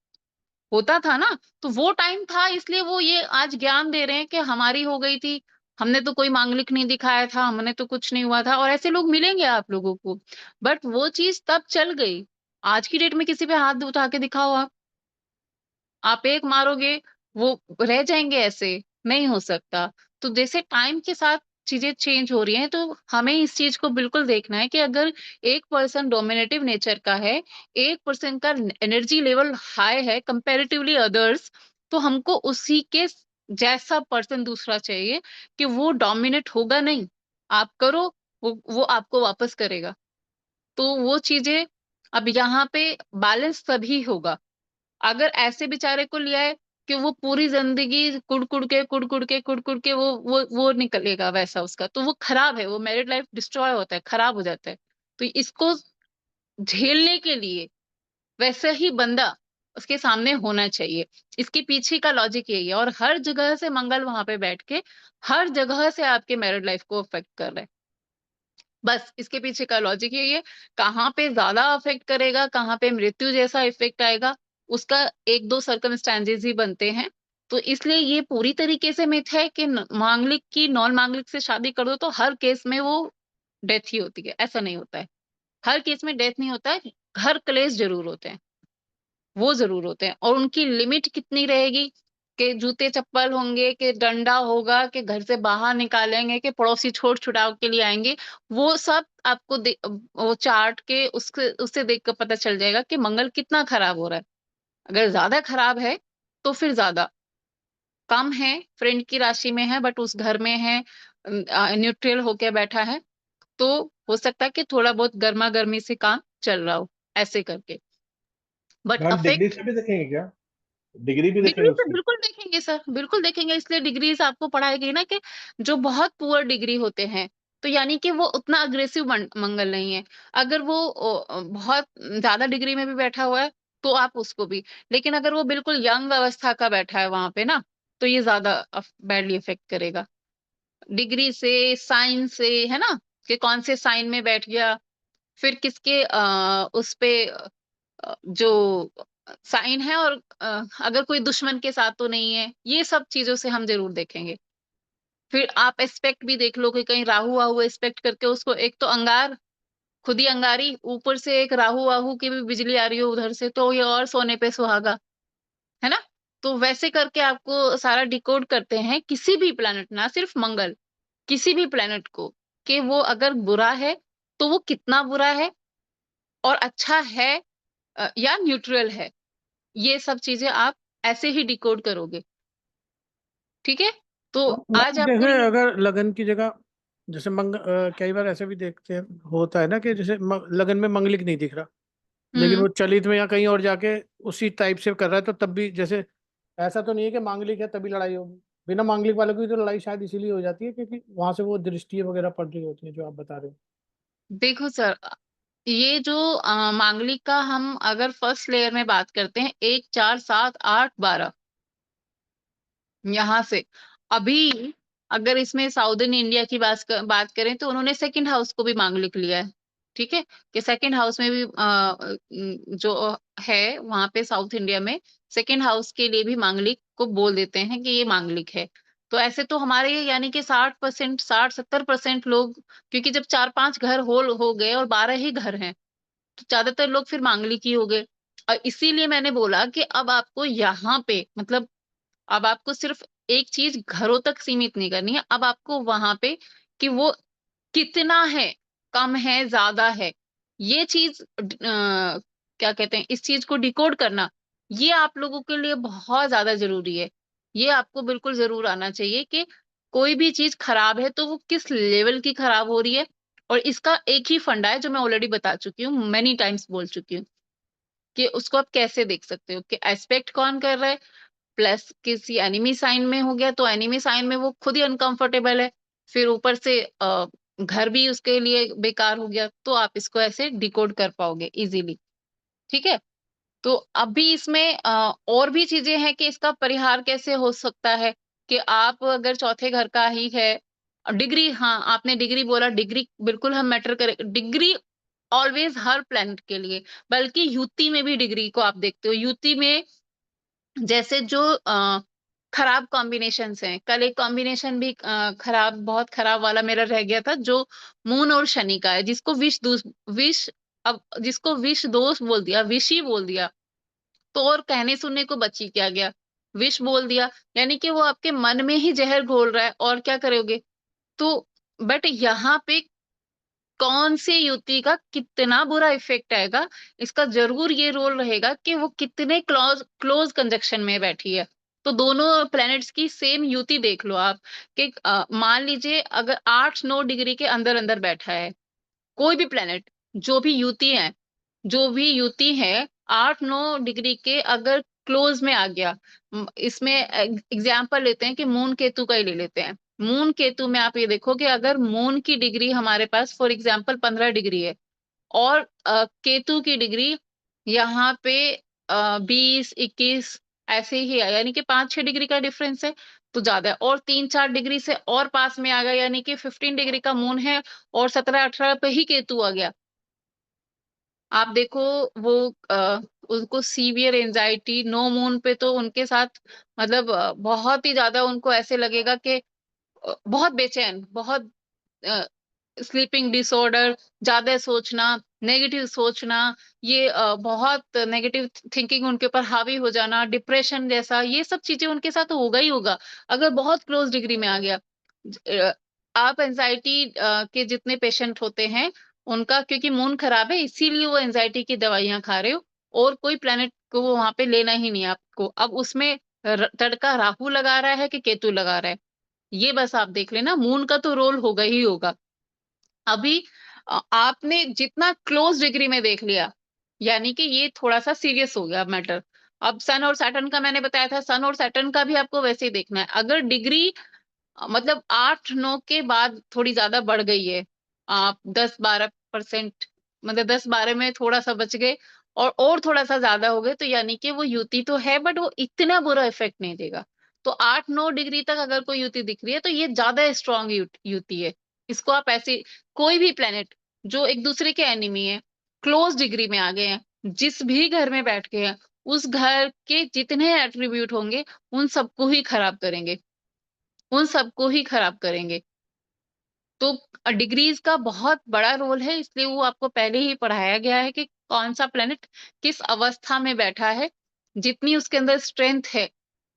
होता था ना। तो वो टाइम था, इसलिए वो ये आज ज्ञान दे रहे हैं कि हमारी हो गई थी, हमने तो कोई मांगलिक नहीं दिखाया था, हमने तो कुछ नहीं हुआ था, और ऐसे लोग मिलेंगे आप लोगों को। बट वो चीज तब चल गई। आज की डेट में किसी पे हाथ उठा के दिखाओ आप एक मारोगे, वो रह जाएंगे ऐसे, नहीं हो सकता। तो जैसे टाइम के साथ चीजें चेंज हो रही हैं, तो हमें इस चीज को बिल्कुल देखना है कि अगर एक पर्सन डोमिनेटिव नेचर का है, एक पर्सन का एनर्जी लेवल हाई है कंपैरेटिवली अदर्स, तो हमको उसी के जैसा पर्सन दूसरा चाहिए कि वो डोमिनेट होगा नहीं, आप करो, वो आपको वापस करेगा। तो वो चीजें अब यहाँ पे बैलेंस तभी होगा। अगर ऐसे बेचारे को लिया है कि वो पूरी जिंदगी कुड़ के वो निकलेगा वैसा उसका, तो वो खराब है, वो मैरिड लाइफ डिस्ट्रॉय होता है, खराब हो जाता है। तो इसको झेलने के लिए वैसा ही बंदा उसके सामने होना चाहिए। इसके पीछे का लॉजिक यही है, और हर जगह से मंगल वहां पे बैठ के हर जगह से आपके मैरिड लाइफ को अफेक्ट कर रहा है। बस इसके पीछे का लॉजिक यही है, कहाँ पे ज्यादा अफेक्ट करेगा, कहाँ पे मृत्यु जैसा इफेक्ट आएगा, उसका एक दो सर्कमस्टांसेस ही बनते हैं। तो इसलिए ये पूरी तरीके से मिथ है कि मांगलिक की नॉन मांगलिक से शादी कर दो तो हर केस में वो डेथ ही होती है, ऐसा नहीं होता है। हर केस में डेथ नहीं होता है, हर क्लेश जरूर होते हैं, वो जरूर होते हैं। और उनकी लिमिट कितनी रहेगी, कि जूते चप्पल होंगे, कि डंडा होगा, कि घर से बाहर निकालेंगे, कि पड़ोसी छोड़ छुड़ाव के लिए आएंगे, वो सब आपको वो चार्ट के उससे देख कर पता चल जाएगा कि मंगल कितना खराब हो रहा है। अगर ज्यादा खराब है तो फिर ज्यादा, कम है फ्रेंड की राशि में है बट उस घर में है न्यूट्रल होके बैठा है, तो हो सकता है कि थोड़ा बहुत गर्मा गर्मी से काम चल रहा हो, ऐसे करके। बट मैम डिग्री अफेक्ट से भी देखेंगे क्या? डिग्री भी डिग्री देखेंगे से उसकी? बिल्कुल देखेंगे सर, बिल्कुल देखेंगे, इसलिए डिग्रीज आपको पढ़ाई गई ना कि जो बहुत पुअर डिग्री होते हैं, तो यानी कि वो उतना अग्रेसिव मंगल नहीं है। अगर वो बहुत ज्यादा डिग्री में भी बैठा हुआ है तो आप उसको भी, लेकिन अगर वो बिल्कुल यंग अवस्था का बैठा है वहां पे ना, तो ये ज्यादा बैडली इफेक्ट करेगा। डिग्री से, साइन से, है ना, कि कौन से साइन में बैठ गया, फिर किसके उस पे जो साइन है, और अगर कोई दुश्मन के साथ तो नहीं है, ये सब चीजों से हम जरूर देखेंगे। फिर आप एस्पेक्ट भी देख लो कि कहीं राहु वाहु एस्पेक्ट करके उसको, एक तो अंगार, खुद ही अंगारी, ऊपर से एक राहु वाहु की भी बिजली आ रही हो उधर से, तो ये और सोने पे सुहागा, है ना। तो वैसे करके आपको सारा डिकोड करते हैं किसी भी प्लेनेट, ना सिर्फ मंगल, किसी भी प्लेनेट को, कि वो अगर बुरा है तो वो कितना बुरा है, और अच्छा है या न्यूट्रल है। ये सब चीजें आप ऐसे ही डिकोड करोगे, ठीक है। तो आज मैम आपको जैसे ये, अगर लगन की जगह, जैसे कई बार ऐसे भी देखते हैं, होता है ना कि जैसे लगन में मंगलिक नहीं दिख रहा, लेकिन हम्म, वो चलित में या कहीं और जाके उसी टाइप से कर रहा है, तो तब भी जैसे ऐसा तो नहीं है कि मांगलिक है तभी लड़ाई होगी। बिना मांगलिक वालों की तो लड़ाई शायद इसीलिए हो जाती है क्योंकि वहां से वो दृष्टि वगैरह पड़ रही होती है जो आप बता रहे हो। देखो सर, ये जो मांगलिक का हम अगर फर्स्ट लेयर में बात करते हैं, 1 4 7 8 12, यहाँ से अभी अगर इसमें साउदर्न इंडिया की बात करें तो उन्होंने सेकंड हाउस को भी मांगलिक लिया है, ठीक है, कि सेकंड हाउस में भी जो है वहां पे साउथ इंडिया में सेकंड हाउस के लिए भी मांगलिक को बोल देते हैं कि ये मांगलिक है। तो ऐसे तो हमारे यानी कि 60%, 60 70% लोग, क्योंकि जब 4 5 घर होल हो गए और 12 ही घर हैं, तो ज्यादातर लोग फिर मांगलिक ही हो गए। और इसीलिए मैंने बोला कि अब आपको यहाँ पे मतलब, अब आपको सिर्फ एक चीज घरों तक सीमित नहीं करनी है, अब आपको वहां पे कि वो कितना है, कम है, ज्यादा है, ये चीज क्या कहते हैं, इस चीज को डिकोड करना, ये आप लोगों के लिए बहुत ज्यादा जरूरी है। ये आपको बिल्कुल जरूर आना चाहिए कि कोई भी चीज खराब है तो वो किस लेवल की खराब हो रही है। और इसका एक ही फंडा है जो मैं ऑलरेडी बता चुकी हूँ, मेनी टाइम्स बोल चुकी हूँ, कि उसको आप कैसे देख सकते हो, कि एस्पेक्ट कौन कर रहा है, प्लस किसी एनिमी साइन में हो गया तो एनिमी साइन में वो खुद ही अनकंफर्टेबल है, फिर ऊपर से घर भी उसके लिए बेकार हो गया, तो आप इसको ऐसे डिकोड कर पाओगे इजीली, ठीक है। तो अभी इसमें और भी चीजें हैं कि इसका परिहार कैसे हो सकता है, कि आप अगर चौथे घर का ही है, डिग्री, हाँ आपने डिग्री बोला, डिग्री बिल्कुल हम मैटर करें, डिग्री ऑलवेज हर प्लेनेट के लिए, बल्कि युति में भी डिग्री को आप देखते हो, युति में जैसे जो खराब कॉम्बिनेशंस हैं, कल एक कॉम्बिनेशन भी खराब, बहुत खराब वाला मेरा रह गया था, जो मून और शनि का है, जिसको विष, अब जिसको विष दोष बोल दिया, विष ही बोल दिया, तो और कहने सुनने को बची क्या गया, विष बोल दिया, यानी कि वो आपके मन में ही जहर घोल रहा है, और क्या करोगे। तो बट यहाँ पे कौन सी युति का कितना बुरा इफेक्ट आएगा, इसका जरूर ये रोल रहेगा कि वो कितने क्लोज कंजक्शन में बैठी है। तो दोनों प्लैनेट्स की सेम युति देख लो आप कि मान लीजिए अगर 8-9 डिग्री के अंदर अंदर बैठा है कोई भी प्लैनेट, जो भी युति है 8-9 डिग्री के अगर क्लोज में आ गया, इसमें एग्जाम्पल लेते हैं कि मून केतु का ही ले लेते हैं। मून केतु में आप ये देखो कि अगर मून की डिग्री हमारे पास फॉर एग्जाम्पल 15 डिग्री है और केतु की डिग्री यहाँ पे 20-21 ऐसे ही है, यानी कि 5-6 डिग्री का डिफरेंस है तो ज्यादा है। और 3-4 डिग्री से और पास में आ गया, यानी कि 15 डिग्री का मून है और 17-18 पे ही केतु आ गया। आप देखो वो उनको सीवियर एंजाइटी, नो मून पे तो उनके साथ मतलब बहुत ही ज्यादा उनको ऐसे लगेगा कि बहुत बेचैन, बहुत स्लीपिंग डिसऑर्डर, ज्यादा सोचना, नेगेटिव सोचना, ये बहुत नेगेटिव थिंकिंग उनके ऊपर हावी हो जाना, डिप्रेशन जैसा, ये सब चीजें उनके साथ होगा ही होगा अगर बहुत क्लोज डिग्री में आ गया। अ, आप एंजाइटी के जितने पेशेंट होते हैं उनका, क्योंकि मून खराब है इसीलिए वो एंजाइटी की दवाइयां खा रहे हो, और कोई प्लेनेट को वो वहां पे लेना ही नहीं है आपको। अब उसमें तड़का राहु लगा रहा है कि केतु लगा रहा है, ये बस आप देख लेना, मून का तो रोल होगा ही होगा। अभी आपने जितना क्लोज डिग्री में देख लिया, यानी कि ये थोड़ा सा सीरियस हो गया मैटर। अब सन और सैटर्न का मैंने बताया था, सन और सैटर्न का भी आपको वैसे ही देखना है। अगर डिग्री मतलब 8-9 के बाद थोड़ी ज्यादा बढ़ गई है, आप 10-12%, मतलब 10-12 में थोड़ा सा बच गए और थोड़ा सा ज्यादा हो गए, तो यानी कि वो युति तो है बट वो इतना बुरा इफेक्ट नहीं देगा। तो 8-9 डिग्री तक अगर कोई युति दिख रही है तो ये ज्यादा स्ट्रांग युति है। इसको आप ऐसे, कोई भी प्लेनेट जो एक दूसरे के एनिमी है, क्लोज डिग्री में आ गए हैं, जिस भी घर में बैठ गए हैं, उस घर के जितने एट्रीब्यूट होंगे उन सबको ही खराब करेंगे, उन सबको ही खराब करेंगे। तो डिग्रीज का बहुत बड़ा रोल है, इसलिए वो आपको पहले ही पढ़ाया गया है कि कौन सा प्लेनेट किस अवस्था में बैठा है, जितनी उसके अंदर स्ट्रेंथ है,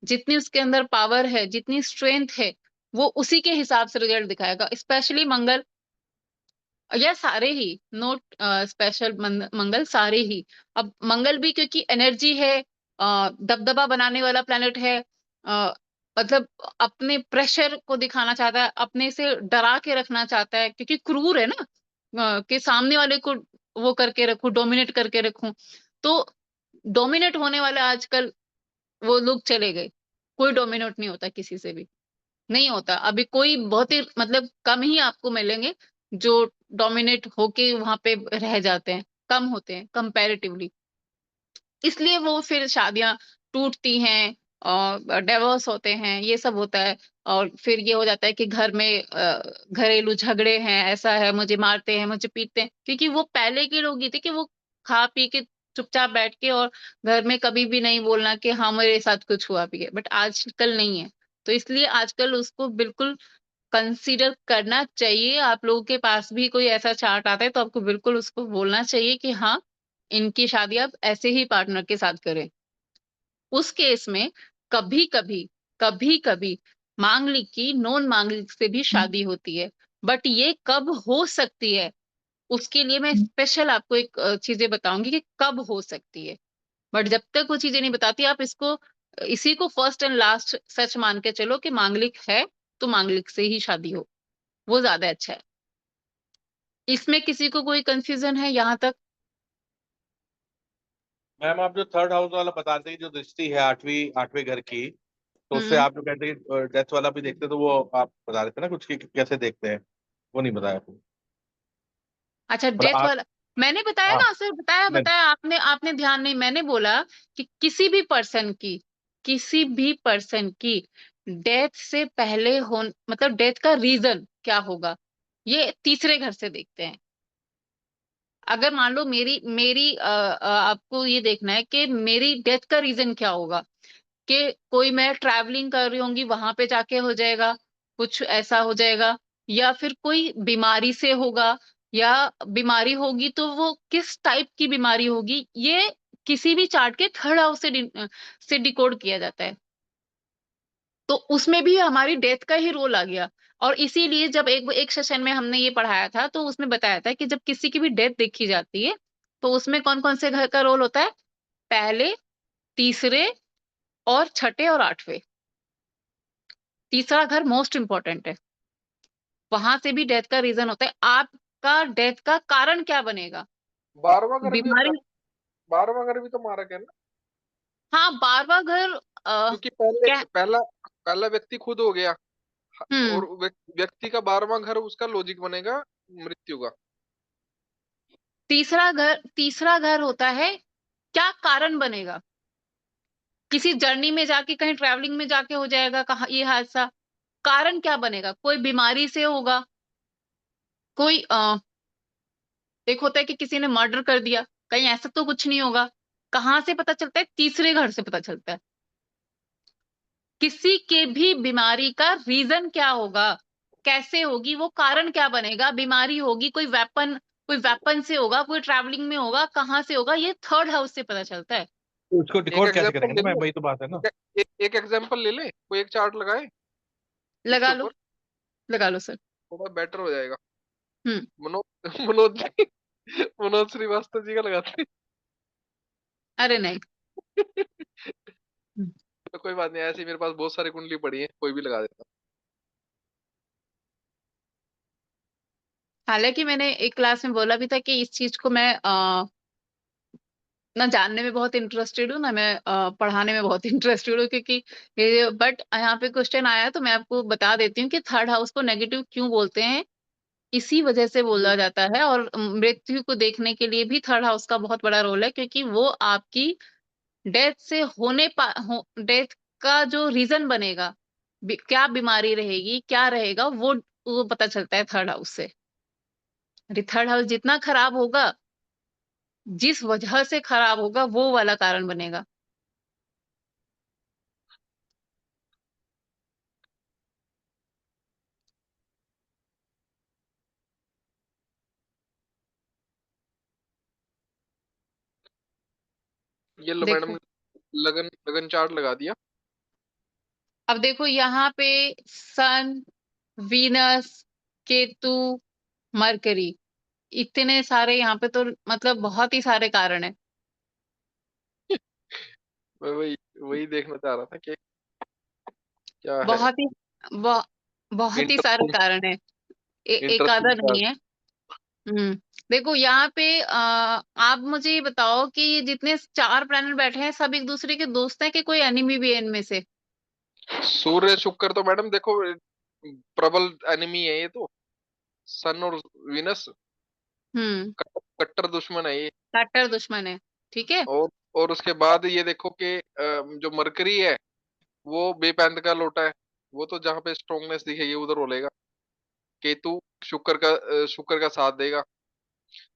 जितनी उसके अंदर पावर है, जितनी स्ट्रेंथ है, वो उसी के हिसाब से रिजल्ट दिखाएगा। स्पेशली मंगल, या सारे ही, नोट स्पेशल मंगल, सारे ही। अब मंगल भी क्योंकि एनर्जी है, दबदबा बनाने वाला प्लेनेट है, मतलब अपने प्रेशर को दिखाना चाहता है, अपने से डरा के रखना चाहता है, क्योंकि क्रूर है ना, कि सामने वाले को वो करके रखूं, डोमिनेट करके रखूं। तो डोमिनेट होने वाले आजकल वो लोग चले गए, कोई डोमिनेट नहीं होता किसी से भी, नहीं होता अभी कोई, बहुत ही मतलब कम ही आपको मिलेंगे जो डोमिनेट होके वहां पे रह जाते हैं, कम होते हैं कंपैरेटिवली। इसलिए वो फिर शादियां टूटती हैं और डिवोर्स होते हैं, ये सब होता है। और फिर ये हो जाता है कि घर में घरेलू झगड़े हैं, ऐसा है, मुझे मारते हैं, मुझे पीटते हैं, क्योंकि वो पहले के लोग ये थे कि वो खा पी के चुपचाप बैठ के और घर में कभी भी नहीं बोलना कि हाँ मेरे साथ कुछ हुआ भी है, बट आजकल नहीं है। तो इसलिए आजकल उसको बिल्कुल कंसीडर करना चाहिए। आप लोगों के पास भी कोई ऐसा चार्ट आता है तो आपको बिल्कुल उसको बोलना चाहिए कि हाँ इनकी शादी आप ऐसे ही पार्टनर के साथ करें। उस केस में कभी कभी मांगलिक की नॉन मांगलिक से भी शादी होती है, बट ये कब हो सकती है उसके लिए मैं स्पेशल आपको एक चीजें बताऊंगी कि कब हो सकती है। बट जब तक वो चीजें नहीं बताती, आप इसको इसी को फर्स्ट एंड लास्ट सच मान के चलो कि मांगलिक है तो मांगलिक से ही शादी हो, वो ज्यादा अच्छा है। इसमें किसी को कोई कंफ्यूजन है यहाँ तक? मैम आप जो थर्ड हाउस वाला बताते हैं, जो दृष्टि है आठवें घर की, तो उससे हम्म। आप जो कहते हैं डेथ वाला भी देखते हैं, तो वो आप बता रहे थे ना कुछ कि कैसे देखते हैं, वो नहीं बताया आपको। अच्छा, मतलब डेथ आप, वाला मैंने बताया हाँ, ना सर, बताया नहीं, बताया, आपने आपने ध्यान नहीं, मैंने बोला कि किसी भी पर्सन की डेथ से पहले हो, मतलब डेथ का रीजन क्या होगा, ये तीसरे घर से देखते हैं। अगर मान लो मेरी मेरी आपको ये देखना है कि मेरी डेथ का रीजन क्या होगा, कि कोई मैं ट्रैवलिंग कर रही होंगी वहां पे जाके हो जाएगा, कुछ ऐसा हो जाएगा, या फिर कोई बीमारी से होगा, या बीमारी होगी तो वो किस टाइप की बीमारी होगी, ये किसी भी चार्ट के थर्ड हाउस से डिकोड किया जाता है। तो उसमें भी हमारी डेथ का ही रोल आ गया। और इसीलिए जब एक सेशन में हमने ये पढ़ाया था तो उसमें बताया था कि जब किसी की भी डेथ देखी जाती है तो उसमें कौन कौन से घर का रोल होता है, पहले, तीसरे और छठे और आठवें। तीसरा घर मोस्ट इंपॉर्टेंट है, वहां से भी डेथ का रीजन होता है। आपका डेथ का कारण क्या बनेगा, 12वां घर भी होता बीमारी। है, 12वां घर भी तो मारक है ना, हाँ, 12वां घर क्योंकि पहले क्या। पहला पहला व्यक्ति खुद हो गया, हम्म और व्यक्ति का 12वां घर उसका लॉजिक बनेगा मृत्यु का। तीसरा घर होता है क्या कारण बनेगा, किसी जर्नी में जाके, कहीं ट्रैवलिंग में जाके हो जाएगा कहा ये हादसा, कारण क्या बनेगा, कोई बीमारी से होगा, कोई एक होता है कि किसी ने मर्डर कर दिया, कहीं ऐसा तो कुछ नहीं होगा। कहाँ से पता चलता है, तीसरे घर से पता चलता है। किसी के भी बीमारी का रीजन क्या होगा, कैसे होगी, वो कारण क्या बनेगा, बीमारी होगी, कोई वेपन से होगा, कोई ट्रैवलिंग में होगा, कहाँ से होगा, ये थर्ड हाउस से पता चलता है। तो उसको एक डिकोड कैसे एग्जांपल करेंगे ले ना मैम, ले, वही तो बात है ना। एक एग्जांपल ले ले, कोई एक चार्ट लगाए इसके लगा लो, ऊपर, लगा लो सर। थोड़ा बेटर हो जाएगा। हम्म मनोज जी, मनोज श्रीवास्तव जी का लगाते अरे नहीं। हैं। हम्म। तो कोई बात नहीं, ऐसी मेरे पास बहुत सारी कुंडली पड़ी है, कोई भी लगा देता। हालांकि मैंने एक क्लास में बोला भी था कि इस चीज को मैं ना जानने में बहुत इंटरेस्टेड हूँ, ना मैं पढ़ाने में बहुत इंटरेस्टेड हूँ, क्योंकि ये, बट यहाँ पे क्वेश्चन आया तो मैं आपको बता देती हूँ कि थर्ड हाउस को नेगेटिव क्यों बोलते हैं। इसी वजह से बोला जाता है, और मृत्यु को देखने के लिए भी थर्ड हाउस का बहुत बड़ा रोल है, क्योंकि वो आपकी डेथ से डेथ का जो रीजन बनेगा, क्या बीमारी रहेगी, क्या रहेगा, वो पता चलता है थर्ड हाउस से। थर्ड हाउस जितना खराब होगा, जिस वजह से खराब होगा, वो वाला कारण बनेगा। ये लो मैडम, देखो, लगन लगन चार्ट लगा दिया। अब देखो यहाँ पे सन, वीनस, केतु, मरकरी, इतने सारे यहाँ पे तो मतलब बहुत ही सारे कारण है। मैं वही वही देखना चाह रहा था कि क्या है। बहुत ही बहु, बहुत ही सारे इंटरेस्टिंग, कारण है, एक आधा इंटरेस्टिंग नहीं चार्ट। है। देखो यहाँ पे आप मुझे ये बताओ कि ये जितने चार प्लैनेट बैठे हैं सब एक दूसरे के दोस्त हैं कि कोई एनिमी भी है इनमें से। सूर्य शुक्र तो मैडम देखो प्रबल एनिमी है ये तो, सन और विनस हम्म कट्टर दुश्मन है ये। कट्टर दुश्मन है, ठीक है। और उसके बाद ये देखो कि जो मरकरी है वो बेपैंत का लोटा है, वो तो जहाँ पे स्ट्रोंगनेस दिखेगी उधर रोलेगा। केतु शुक्र का साथ देगा,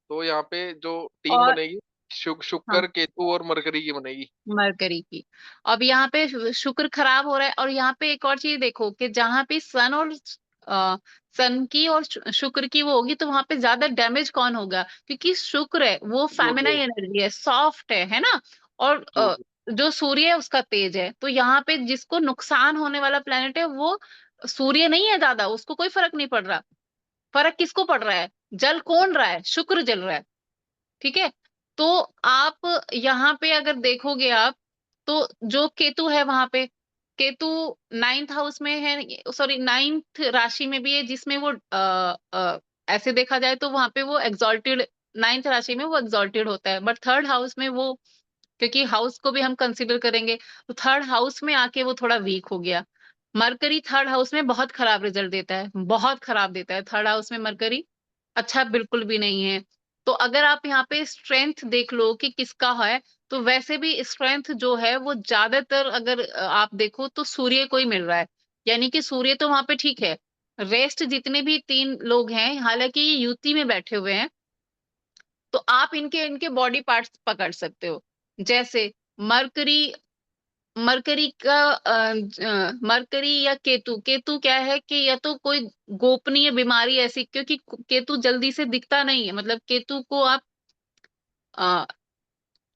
तो यहाँ पे जो टीम और बनेगी हाँ, शुक्र केतु और मरकरी की बनेगी। मरकरी की। अब यहाँ पे शुक्र खराब हो रहा है, और यहाँ पे एक और चीज देखो कि जहाँ पे सन और सन की और शुक्र की वो होगी तो वहां पे ज्यादा डैमेज कौन होगा, क्योंकि शुक्र है वो सूर्य। फेमिनाइन एनर्जी है, सॉफ्ट है ना। और सूर्य। जो सूर्य है उसका तेज है, तो यहाँ पे जिसको नुकसान होने वाला प्लेनेट है वो सूर्य नहीं है, ज्यादा उसको कोई फर्क नहीं पड़ रहा। फर्क किसको पड़ रहा है, जल कौन रहा है, शुक्र जल रहा है, ठीक है। तो आप यहाँ पे अगर देखोगे आप, तो जो केतु है वहां पे, केतु नाइन्थ हाउस में है, सॉरी नाइन्थ राशि में भी है, जिसमें वो ऐसे देखा जाए तो वहां पे वो एग्जॉल्टेड, नाइन्थ राशि में वो एग्जॉल्टेड होता है, बट थर्ड हाउस में वो, क्योंकि हाउस को भी हम कंसिडर करेंगे, तो थर्ड हाउस में आके वो थोड़ा वीक हो गया। मरकरी थर्ड हाउस में बहुत खराब रिजल्ट देता है, बहुत खराब देता है थर्ड हाउस में मरकरी, अच्छा बिल्कुल भी नहीं है। तो अगर आप यहाँ पे स्ट्रेंथ देख लो कि किसका है, तो वैसे भी स्ट्रेंथ जो है वो ज्यादातर अगर आप देखो तो सूर्य को ही मिल रहा है, यानी कि सूर्य तो वहां पे ठीक है। रेस्ट जितने भी तीन लोग हैं, हालांकि ये युति में बैठे हुए हैं, तो आप इनके इनके बॉडी पार्ट्स पकड़ सकते हो। जैसे मरकरी, मरकरी या केतु, केतु क्या है कि या तो कोई गोपनीय बीमारी ऐसी, क्योंकि केतु जल्दी से दिखता नहीं है, मतलब केतु को आप अ,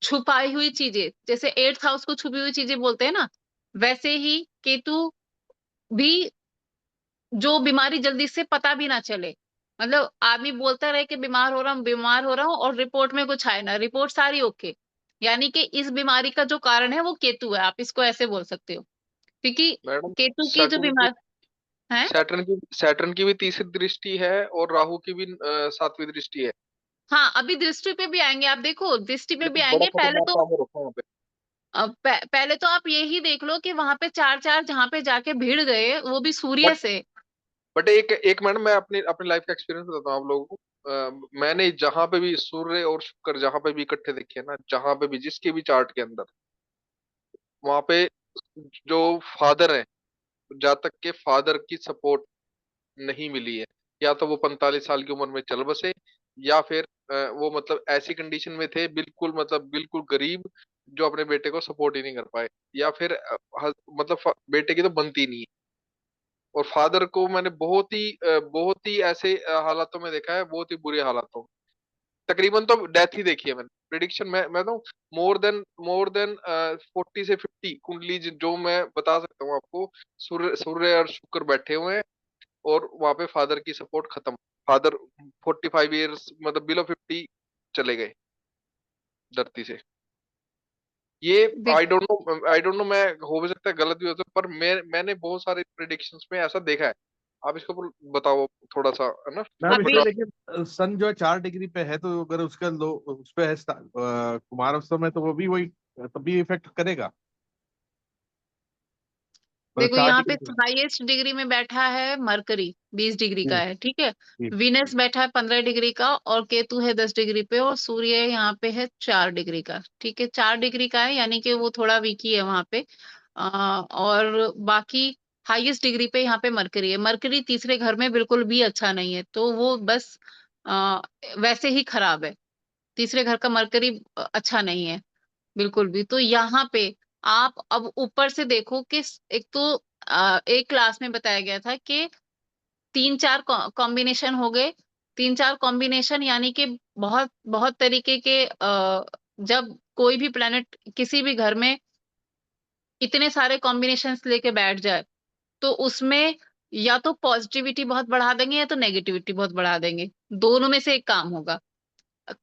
छुपाई हुई चीजें, जैसे एट्थ हाउस को छुपी हुई चीजें बोलते हैं ना, वैसे ही केतु भी जो बीमारी जल्दी से पता भी ना चले। मतलब आदमी बोलता रहे कि बीमार हो रहा हूँ, बीमार हो रहा हूँ, और रिपोर्ट में कुछ आए ना, रिपोर्ट सारी ओके। यानी कि इस बीमारी का जो कारण है वो केतु है, आप इसको ऐसे बोल सकते हो, क्योंकि मैडम केतु की जो सैटर्न की बीमार है। सैटर्न की भी तीसरी दृष्टि है और राहु की भी सातवीं दृष्टि है। हाँ, अभी दृष्टि पे भी आएंगे, आप देखो दृष्टि पे ये भी तो बड़ा आएंगे। पहले खतरनाक तो काम हो रखा है वहाँ पे। पहले तो आप यही देख लो कि वहां पे चार चार जहाँ पे जाके भिड़ गए, वो भी सूर्य बट से। बट एक एक मैडम, मैं अपनी अपनी लाइफ का एक्सपीरियंस बताता हूँ आप लोगों को। मैंने जहां पे भी सूर्य और शुक्र जहां पे भी इकट्ठे देखे हैं ना, जहां पे भी जिसके भी चार्ट के अंदर, वहां पे जो फादर है, जहाँ तक के फादर की सपोर्ट नहीं मिली है, या तो वो 45 साल की उम्र में चल बसे, या फिर वो मतलब ऐसी कंडीशन में थे, बिल्कुल मतलब बिल्कुल गरीब, जो अपने बेटे को सपोर्ट ही नहीं कर पाए, या फिर मतलब बेटे की तो बनती नहीं है। और फादर को मैंने बहुत ही ऐसे हालातों में देखा है, बहुत ही बुरे हालातों में। तकरीबन तो डेथ ही देखी है मैंने। प्रिडिक्शन मैं तो मोर देन 40 से 50 कुंडली जो मैं बता सकता हूँ आपको। सूर्य सूर्य और शुक्र बैठे हुए हैं, और वहां पे फादर की सपोर्ट खत्म। फादर 45 ईयर्स मतलब बिलो 50 चले गए धरती से। ये आई डोंट नो, मैं हो भी सकता है गलत भी हो सकता है, पर मैंने बहुत सारे प्रिडिक्शंस में ऐसा देखा है। आप इसके ऊपर बताओ थोड़ा सा, है ना। मैम अभी इसमें देखिए सन जो है 4 डिग्री पे है, तो अगर उसका लो उस पे है कुमार अवस्था में, तो वो भी वही तब भी इफेक्ट करेगा, मतलब देखो, चार यहाँ पे डिग्री पे। हाईएस्ट डिग्री में बैठा है मरकरी, 20 डिग्री का जी है, ठीक है। जी वीनस बैठा है 15 डिग्री का, और केतु है 10 डिग्री पे, और सूर्य यहाँ पे है 4 डिग्री का, ठीक है। 4 डिग्री का है, यानी कि वो थोड़ा वीक ही है वहां पे। और बाकी हाईएस्ट डिग्री पे यहाँ पे मरकरी है। मरकरी तीसरे घर में बिल्कुल भी अच्छा नहीं है, तो वो बस आ, वैसे ही खराब है। तीसरे घर का मरकरी अच्छा नहीं है बिल्कुल भी। तो यहाँ पे आप अब ऊपर से देखो कि एक तो एक क्लास में बताया गया था कि 3-4 कॉम्बिनेशन हो गए। 3-4 कॉम्बिनेशन यानी कि बहुत बहुत तरीके के जब कोई भी प्लेनेट किसी भी घर में इतने सारे कॉम्बिनेशंस लेके बैठ जाए, तो उसमें या तो पॉजिटिविटी बहुत बढ़ा देंगे या तो नेगेटिविटी बहुत बढ़ा देंगे। दोनों में से एक काम होगा।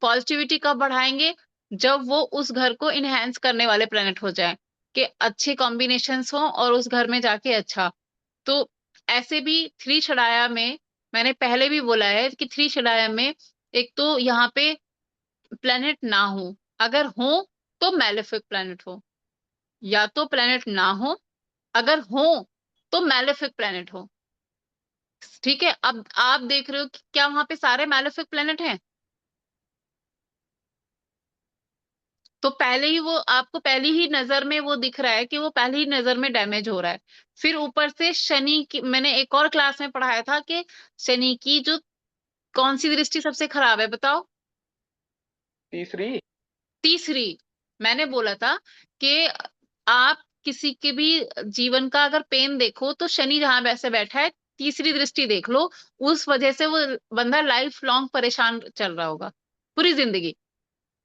पॉजिटिविटी कब बढ़ाएंगे? जब वो उस घर को इनहेंस करने वाले प्लेनेट हो जाए, कि अच्छे कॉम्बिनेशंस हो और उस घर में जाके अच्छा। तो ऐसे भी थ्री शडाया में, मैंने पहले भी बोला है कि थ्री शडाया में एक तो यहाँ पे प्लेनेट ना हो, अगर हो तो मैलेफिक प्लेनेट हो, या तो प्लेनेट ना हो, अगर हो तो मैलेफिक प्लेनेट हो, ठीक है। अब आप देख रहे हो कि क्या वहां पे सारे मैलेफिक प्लेनेट हैं? तो पहले ही वो आपको पहली ही नजर में वो दिख रहा है कि वो पहली ही नजर में डैमेज हो रहा है। फिर ऊपर से शनि की, मैंने एक और क्लास में पढ़ाया था कि शनि की जो कौन सी दृष्टि सबसे खराब है, बताओ? तीसरी। तीसरी। मैंने बोला था कि आप किसी के भी जीवन का अगर पेन देखो, तो शनि जहां वैसे बैठा है, तीसरी दृष्टि देख लो। उस वजह से वो बंदा लाइफ लॉन्ग परेशान चल रहा होगा, पूरी जिंदगी,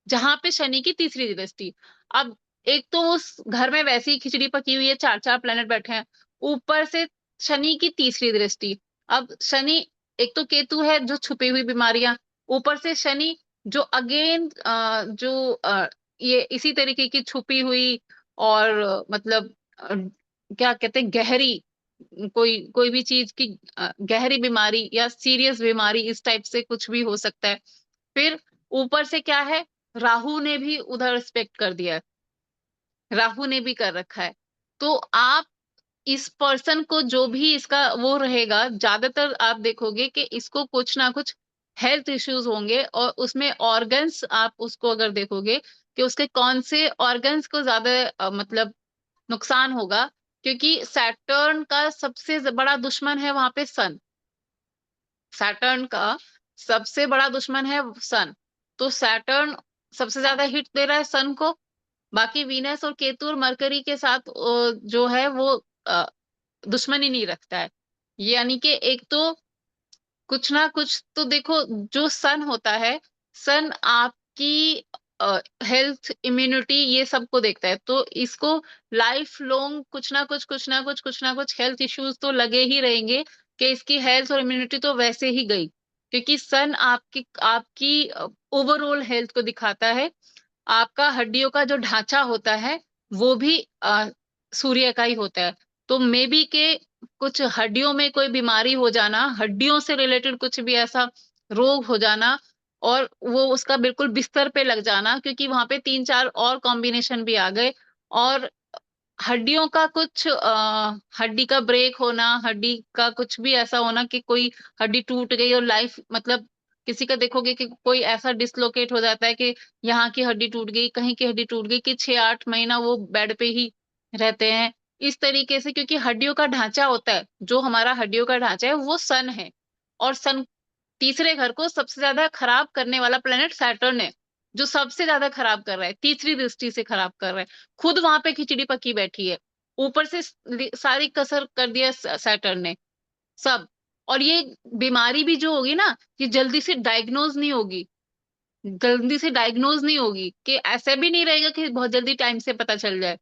जहां पे शनि की तीसरी दृष्टि। अब एक तो उस घर में वैसे ही खिचड़ी पकी हुई है, 4-4 प्लेनेट बैठे हैं, ऊपर से शनि की तीसरी दृष्टि। अब शनि, एक तो केतु है जो छुपी हुई बीमारियां, ऊपर से शनि जो अगेन जो ये इसी तरीके की छुपी हुई, और मतलब क्या कहते हैं, गहरी, कोई कोई भी चीज की गहरी बीमारी या सीरियस बीमारी, इस टाइप से कुछ भी हो सकता है। फिर ऊपर से क्या है, राहु ने भी उधर रिस्पेक्ट कर दिया है, राहु ने भी कर रखा है। तो आप इस पर्सन को जो भी इसका वो रहेगा, ज्यादातर आप देखोगे कि इसको कुछ ना कुछ हेल्थ इश्यूज होंगे, और उसमें ऑर्गन्स, आप उसको अगर देखोगे कि उसके कौन से ऑर्गन्स को ज्यादा मतलब नुकसान होगा, क्योंकि सैटर्न का सबसे बड़ा दुश्मन है वहां पे सन। सैटर्न का सबसे बड़ा दुश्मन है सन। तो सैटर्न सबसे ज्यादा हिट दे रहा है सन को। बाकी वीनस और केतु और मरकरी के साथ जो है वो अ, दुश्मनी नहीं रखता है। यानी कि एक तो कुछ ना कुछ तो देखो, जो सन होता है, सन आपकी हेल्थ, इम्यूनिटी, ये सबको देखता है। तो इसको लाइफ लॉन्ग कुछ ना कुछ हेल्थ इश्यूज तो लगे ही रहेंगे, कि इसकी हेल्थ और इम्यूनिटी तो वैसे ही गई, क्योंकि सन आपकी ओवरऑल हेल्थ को दिखाता है। आपका हड्डियों का जो ढांचा होता है वो भी सूर्य का ही होता है। तो मे बी के कुछ हड्डियों में कोई बीमारी हो जाना, हड्डियों से रिलेटेड कुछ भी ऐसा रोग हो जाना, और वो उसका बिल्कुल बिस्तर पे लग जाना, क्योंकि वहां पे 3-4 और कॉम्बिनेशन भी आ गए। और हड्डियों का कुछ हड्डी का ब्रेक होना, हड्डी का कुछ भी ऐसा होना कि कोई हड्डी टूट गई और लाइफ, मतलब किसी का देखोगे कि कोई ऐसा डिसलोकेट हो जाता है कि यहाँ की हड्डी टूट गई, कहीं की हड्डी टूट गई, कि 6-8 महीना वो बेड पे ही रहते हैं। इस तरीके से, क्योंकि हड्डियों का ढांचा होता है, जो हमारा हड्डियों का ढांचा है वो सन है। और सन, तीसरे घर को सबसे ज्यादा खराब करने वाला प्लेनेट सैटर्न है, जो सबसे ज्यादा खराब कर रहा है, तीसरी दृष्टि से खराब कर रहा है। खुद वहां पे खिचड़ी पकी बैठी है, ऊपर से सारी कसर कर दिया सैटर्न ने सब। और ये बीमारी भी जो होगी ना, ये जल्दी से डायग्नोज नहीं होगी, जल्दी से डायग्नोज नहीं होगी, कि ऐसा भी नहीं रहेगा कि बहुत जल्दी टाइम से पता चल जाए।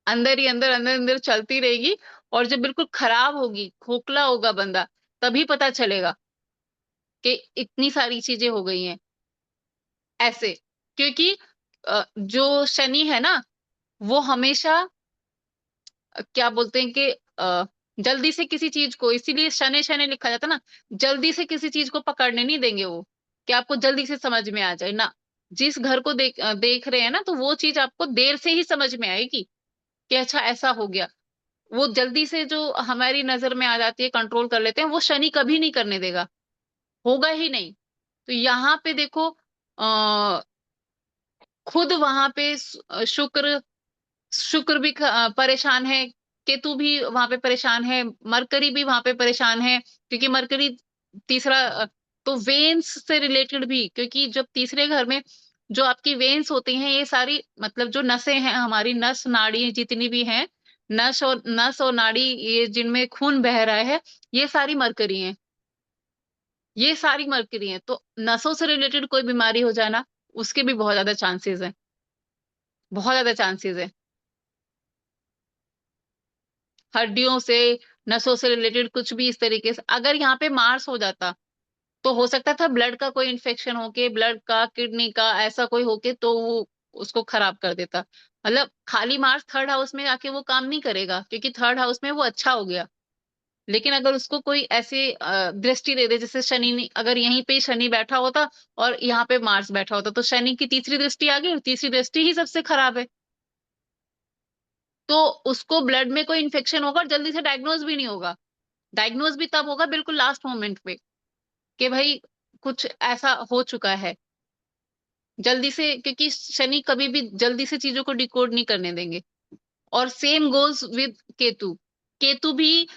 अंदर ही अंदर अंदर अंदर चलती रहेगी, और जब बिल्कुल खराब होगी, खोखला होगा बंदा, तभी पता चलेगा कि इतनी सारी चीजें हो गई हैं ऐसे। क्योंकि जो शनि है ना, वो हमेशा क्या बोलते हैं कि जल्दी से किसी चीज को, इसीलिए शनि शनि लिखा जाता है ना, जल्दी से किसी चीज को पकड़ने नहीं देंगे वो, कि आपको जल्दी से समझ में आ जाए ना। जिस घर को देख रहे हैं ना, तो वो चीज आपको देर से ही समझ में आएगी कि अच्छा ऐसा हो गया। वो जल्दी से जो हमारी नजर में आ जाती है, कंट्रोल कर लेते हैं, वो शनि कभी नहीं करने देगा, होगा ही नहीं। तो यहाँ पे देखो, आ, खुद वहां पे शुक्र शुक्र भी परेशान है, केतु भी वहां पे परेशान है, मरकरी भी वहां पे परेशान है, क्योंकि मरकरी तीसरा तो वेन्स से रिलेटेड भी, क्योंकि जब तीसरे घर में जो आपकी वेन्स होती हैं, ये सारी मतलब जो नसें हैं, हमारी नस नाड़ी जितनी भी हैं, नस और नाड़ी, ये जिनमें खून बह रहा है, ये सारी मरकरी हैं, ये सारी मरकरी हैं। तो नसों से रिलेटेड कोई बीमारी हो जाना, उसके भी बहुत ज्यादा चांसेस है, बहुत ज्यादा चांसेस है। हड्डियों से, नसों से रिलेटेड कुछ भी इस तरीके से, अगर यहाँ पे मार्स हो जाता, तो हो सकता था ब्लड का कोई इन्फेक्शन होके, ब्लड का, किडनी का, ऐसा कोई होके, तो वो उसको खराब कर देता। मतलब खाली मार्स थर्ड हाउस में आके वो काम नहीं करेगा, क्योंकि थर्ड हाउस में वो अच्छा हो गया। लेकिन अगर उसको कोई ऐसे दृष्टि दे दे, जैसे शनि अगर यहीं पे शनि बैठा होता और यहाँ पे मार्स बैठा होता, तो शनि की तीसरी दृष्टि आ गई, और तीसरी दृष्टि ही सबसे खराब है। तो उसको ब्लड में कोई इन्फेक्शन होगा और जल्दी से डायग्नोज भी नहीं होगा। डायग्नोज भी तब होगा बिल्कुल लास्ट मोमेंट पे, कि भाई कुछ ऐसा हो चुका है। जल्दी से, क्योंकि शनि कभी भी जल्दी से चीजों को डिकोड नहीं करने देंगे। और same goes with Ketu. Ketu भी,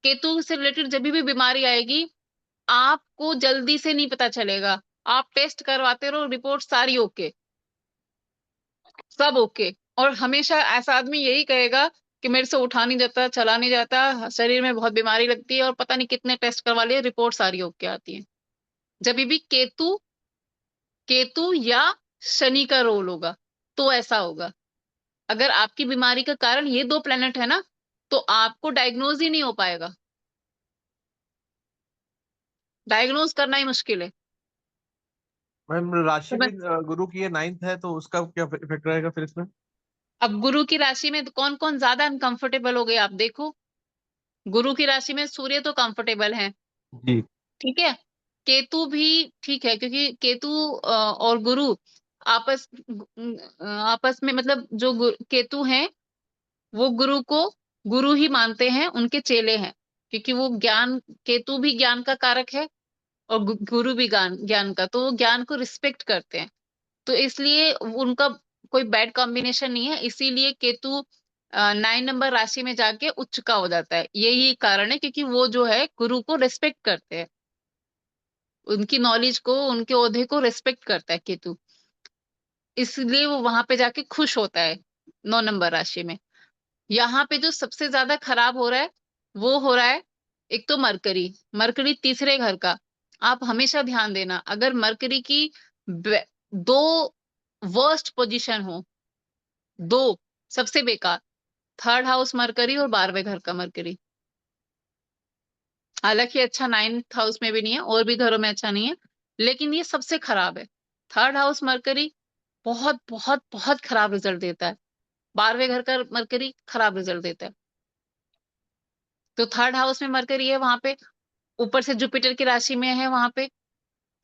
केतु से रिलेटेड जब भी बीमारी आएगी, आपको जल्दी से नहीं पता चलेगा। आप टेस्ट करवाते रहो, रिपोर्ट सारी ओके, सब ओके। और हमेशा ऐसा आदमी यही कहेगा कि मेरे से उठा नहीं जाता, चला नहीं जाता, शरीर में बहुत बीमारी लगती है, और पता नहीं कितने टेस्ट करवा लिए, रिपोर्ट सारी ओके आती है। जब भी केतु केतु या शनि का रोल होगा, तो ऐसा होगा। अगर आपकी बीमारी का कारण ये दो प्लेनेट है ना, तो आपको डायग्नोज ही नहीं हो पाएगा, डायग्नोज करना ही मुश्किल है। मैम राशि भी समझ। गुरु की ये 9th है, तो उसका क्या इफेक्ट रहेगा फिर इसमें? अब गुरु की राशि में कौन कौन ज्यादा अनकंफर्टेबल हो गए, आप देखो। गुरु की राशि में सूर्य तो कंफर्टेबल है, जी। ठीक है। केतु भी ठीक है, क्योंकि केतु और गुरु आपस आपस में, मतलब जो केतु हैं, वो गुरु को गुरु ही मानते हैं, उनके चेले हैं, क्योंकि वो ज्ञान, केतु भी ज्ञान का कारक है, और गुरु भी ज्ञान ज्ञान का, तो वो ज्ञान को रिस्पेक्ट करते हैं। तो इसलिए उनका कोई बैड कॉम्बिनेशन नहीं है, इसीलिए केतु 9 नंबर राशि में जाके उच्च का हो जाता है। यही कारण है, क्योंकि वो जो है गुरु को रिस्पेक्ट करते हैं, उनकी नॉलेज को, उनके ओहदे को रिस्पेक्ट करता है केतु, इसलिए वो वहां पे जाके खुश होता है 9 नंबर राशि में। यहाँ पे जो सबसे ज्यादा खराब हो रहा है, वो हो रहा है, एक तो मरकरी, मरकरी तीसरे घर का। आप हमेशा ध्यान देना, अगर मरकरी की दो वर्स्ट पोजीशन हो, दो सबसे बेकार, थर्ड हाउस मरकरी और 12वें घर का मरकरी, हालांकि अच्छा 9th हाउस में भी नहीं है और भी घरों में अच्छा नहीं है, लेकिन ये सबसे खराब है। 3rd हाउस मरकरी बहुत बहुत बहुत खराब रिजल्ट देता है। 12वें घर का मरकरी खराब रिजल्ट देता है। तो 3rd हाउस में मरकरी है वहां पे, ऊपर से जुपिटर की राशि में है वहां पे,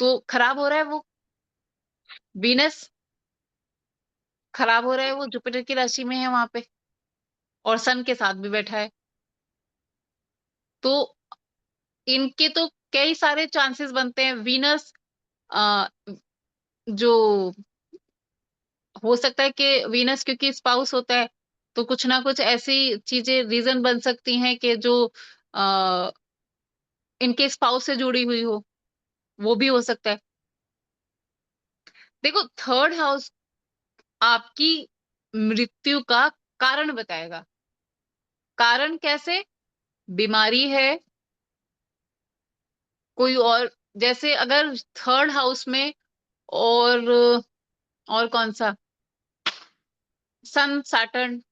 तो खराब हो रहा है वो। वीनस खराब हो रहा है, वो जुपिटर की राशि में है वहां पे और सन के साथ भी बैठा है। तो इनके तो कई सारे चांसेस बनते हैं। वीनस जो हो सकता है कि वीनस क्योंकि स्पाउस होता है, तो कुछ ना कुछ ऐसी चीजें रीजन बन सकती हैं कि जो आ, इनके स्पाउस से जुड़ी हुई हो, वो भी हो सकता है। देखो 3rd हाउस आपकी मृत्यु का कारण बताएगा। कारण कैसे? बीमारी है कोई और, जैसे अगर 3rd हाउस में और कौन सा, सन सैटर्न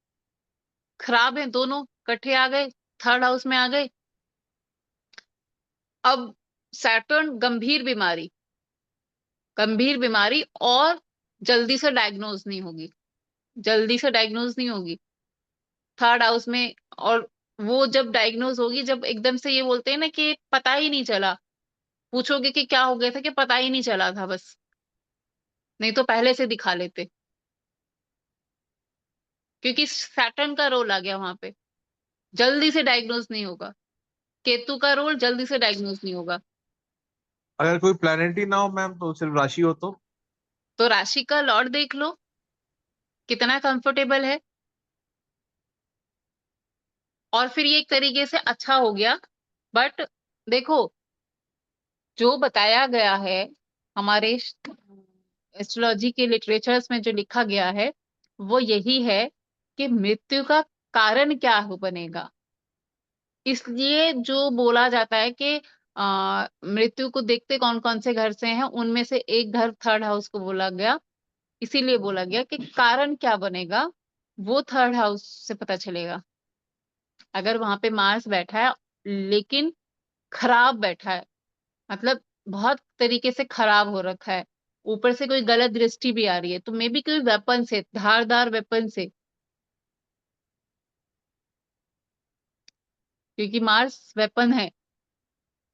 खराब है, दोनों इकट्ठे आ गए 3rd हाउस में आ गए। अब सैटर्न गंभीर बीमारी और जल्दी से डायग्नोज नहीं होगी, जल्दी से डायग्नोज नहीं होगी 3rd हाउस में। और वो जब डायग्नोज होगी, जब एकदम से ये बोलते हैं ना कि पता ही नहीं चला, पूछोगे कि क्या हो गया था, कि पता ही नहीं चला था बस, नहीं तो पहले से दिखा लेते, क्योंकि सैटर्न का रोल आ गया वहां पे, जल्दी से डायग्नोज नहीं होगा। केतु का रोल जल्दी से डायग्नोज नहीं होगा। अगर कोई प्लेनेट ही ना हो मैम, तो सिर्फ राशि हो तो राशि का लॉर्ड देख लो कितना कंफर्टेबल है, और फिर ये एक तरीके से अच्छा हो गया। बट देखो, जो बताया गया है हमारे एस्ट्रोलॉजी के लिटरेचर्स में, जो लिखा गया है वो यही है कि मृत्यु का कारण क्या हो बनेगा। इसलिए जो बोला जाता है कि मृत्यु को देखते कौन कौन से घर से हैं, उनमें से एक घर 3rd हाउस को बोला गया। इसीलिए बोला गया कि कारण क्या बनेगा वो 3rd हाउस से पता चलेगा। अगर वहां पे मार्स बैठा है लेकिन खराब बैठा है, मतलब बहुत तरीके से खराब हो रखा है, ऊपर से कोई गलत दृष्टि भी आ रही है, तो मे बी कोई वेपन से, धारदार वेपन से, क्योंकि मार्स वेपन है।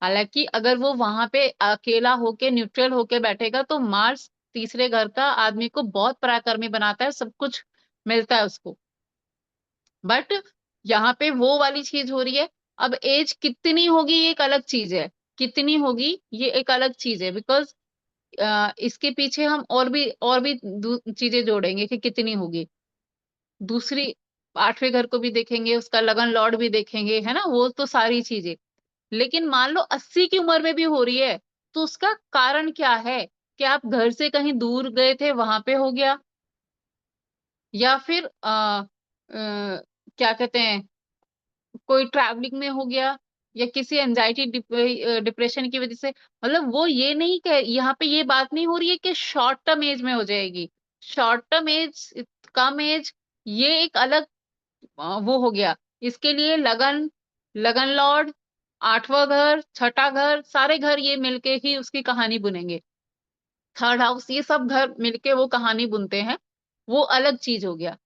हालांकि अगर वो वहां पे अकेला होके न्यूट्रल होके बैठेगा तो मार्स तीसरे घर का आदमी को बहुत पराक्रमी बनाता है, सब कुछ मिलता है उसको। बट यहाँ पे वो वाली चीज हो रही है। अब एज कितनी होगी ये एक अलग चीज है, कितनी होगी ये एक अलग चीज है, बिकॉज इसके पीछे हम और भी चीजें जोड़ेंगे कि कितनी होगी। दूसरी 8वें घर को भी देखेंगे, उसका लगन लॉर्ड भी देखेंगे, है ना, वो तो सारी चीजें। लेकिन मान लो 80 की उम्र में भी हो रही है, तो उसका कारण क्या है? कि आप घर से कहीं दूर गए थे, वहां पे हो गया, या फिर क्या कहते हैं, कोई ट्रैवलिंग में हो गया, या किसी एंजाइटी डिप्रेशन की वजह से। मतलब वो ये नहीं कह, यहाँ पे ये बात नहीं हो रही है कि शॉर्ट टर्म एज में हो जाएगी। शॉर्ट टर्म एज, कम एज, ये एक अलग वो हो गया। इसके लिए लगन, लगन लॉर्ड, 8वां घर, 6ठा घर, सारे घर ये मिलके ही उसकी कहानी बुनेंगे। 3rd हाउस, ये सब घर मिलके वो कहानी बुनते हैं, वो अलग चीज हो गया।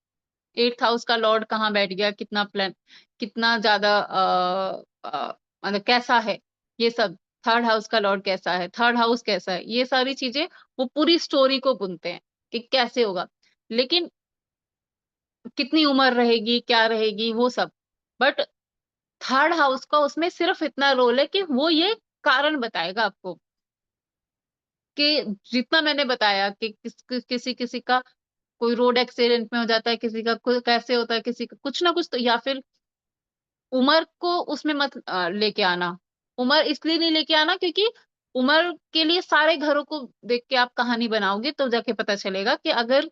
8th हाउस का लॉर्ड कहाँ बैठ गया, कितना प्लान, कितना ज्यादा मतलब कैसा है, ये सब। 3rd हाउस का लॉर्ड कैसा है, 3rd हाउस कैसा है, ये सारी चीजें वो पूरी स्टोरी को बुनते हैं कि कैसे होगा। लेकिन कितनी उम्र रहेगी, क्या रहेगी, वो सब। बट 3rd हाउस का उसमें सिर्फ इतना रोल है कि वो ये कारण बताएगा आपको, कि जितना मैंने बताया कि किसी किसी का कोई रोड एक्सीडेंट में हो जाता है, किसी का कैसे होता है, किसी का कुछ ना कुछ, तो या फिर उम्र को उसमें मत लेके आना। उम्र इसलिए नहीं लेके आना क्योंकि उम्र के लिए सारे घरों को देख के आप कहानी बनाओगे तो जाके पता चलेगा कि अगर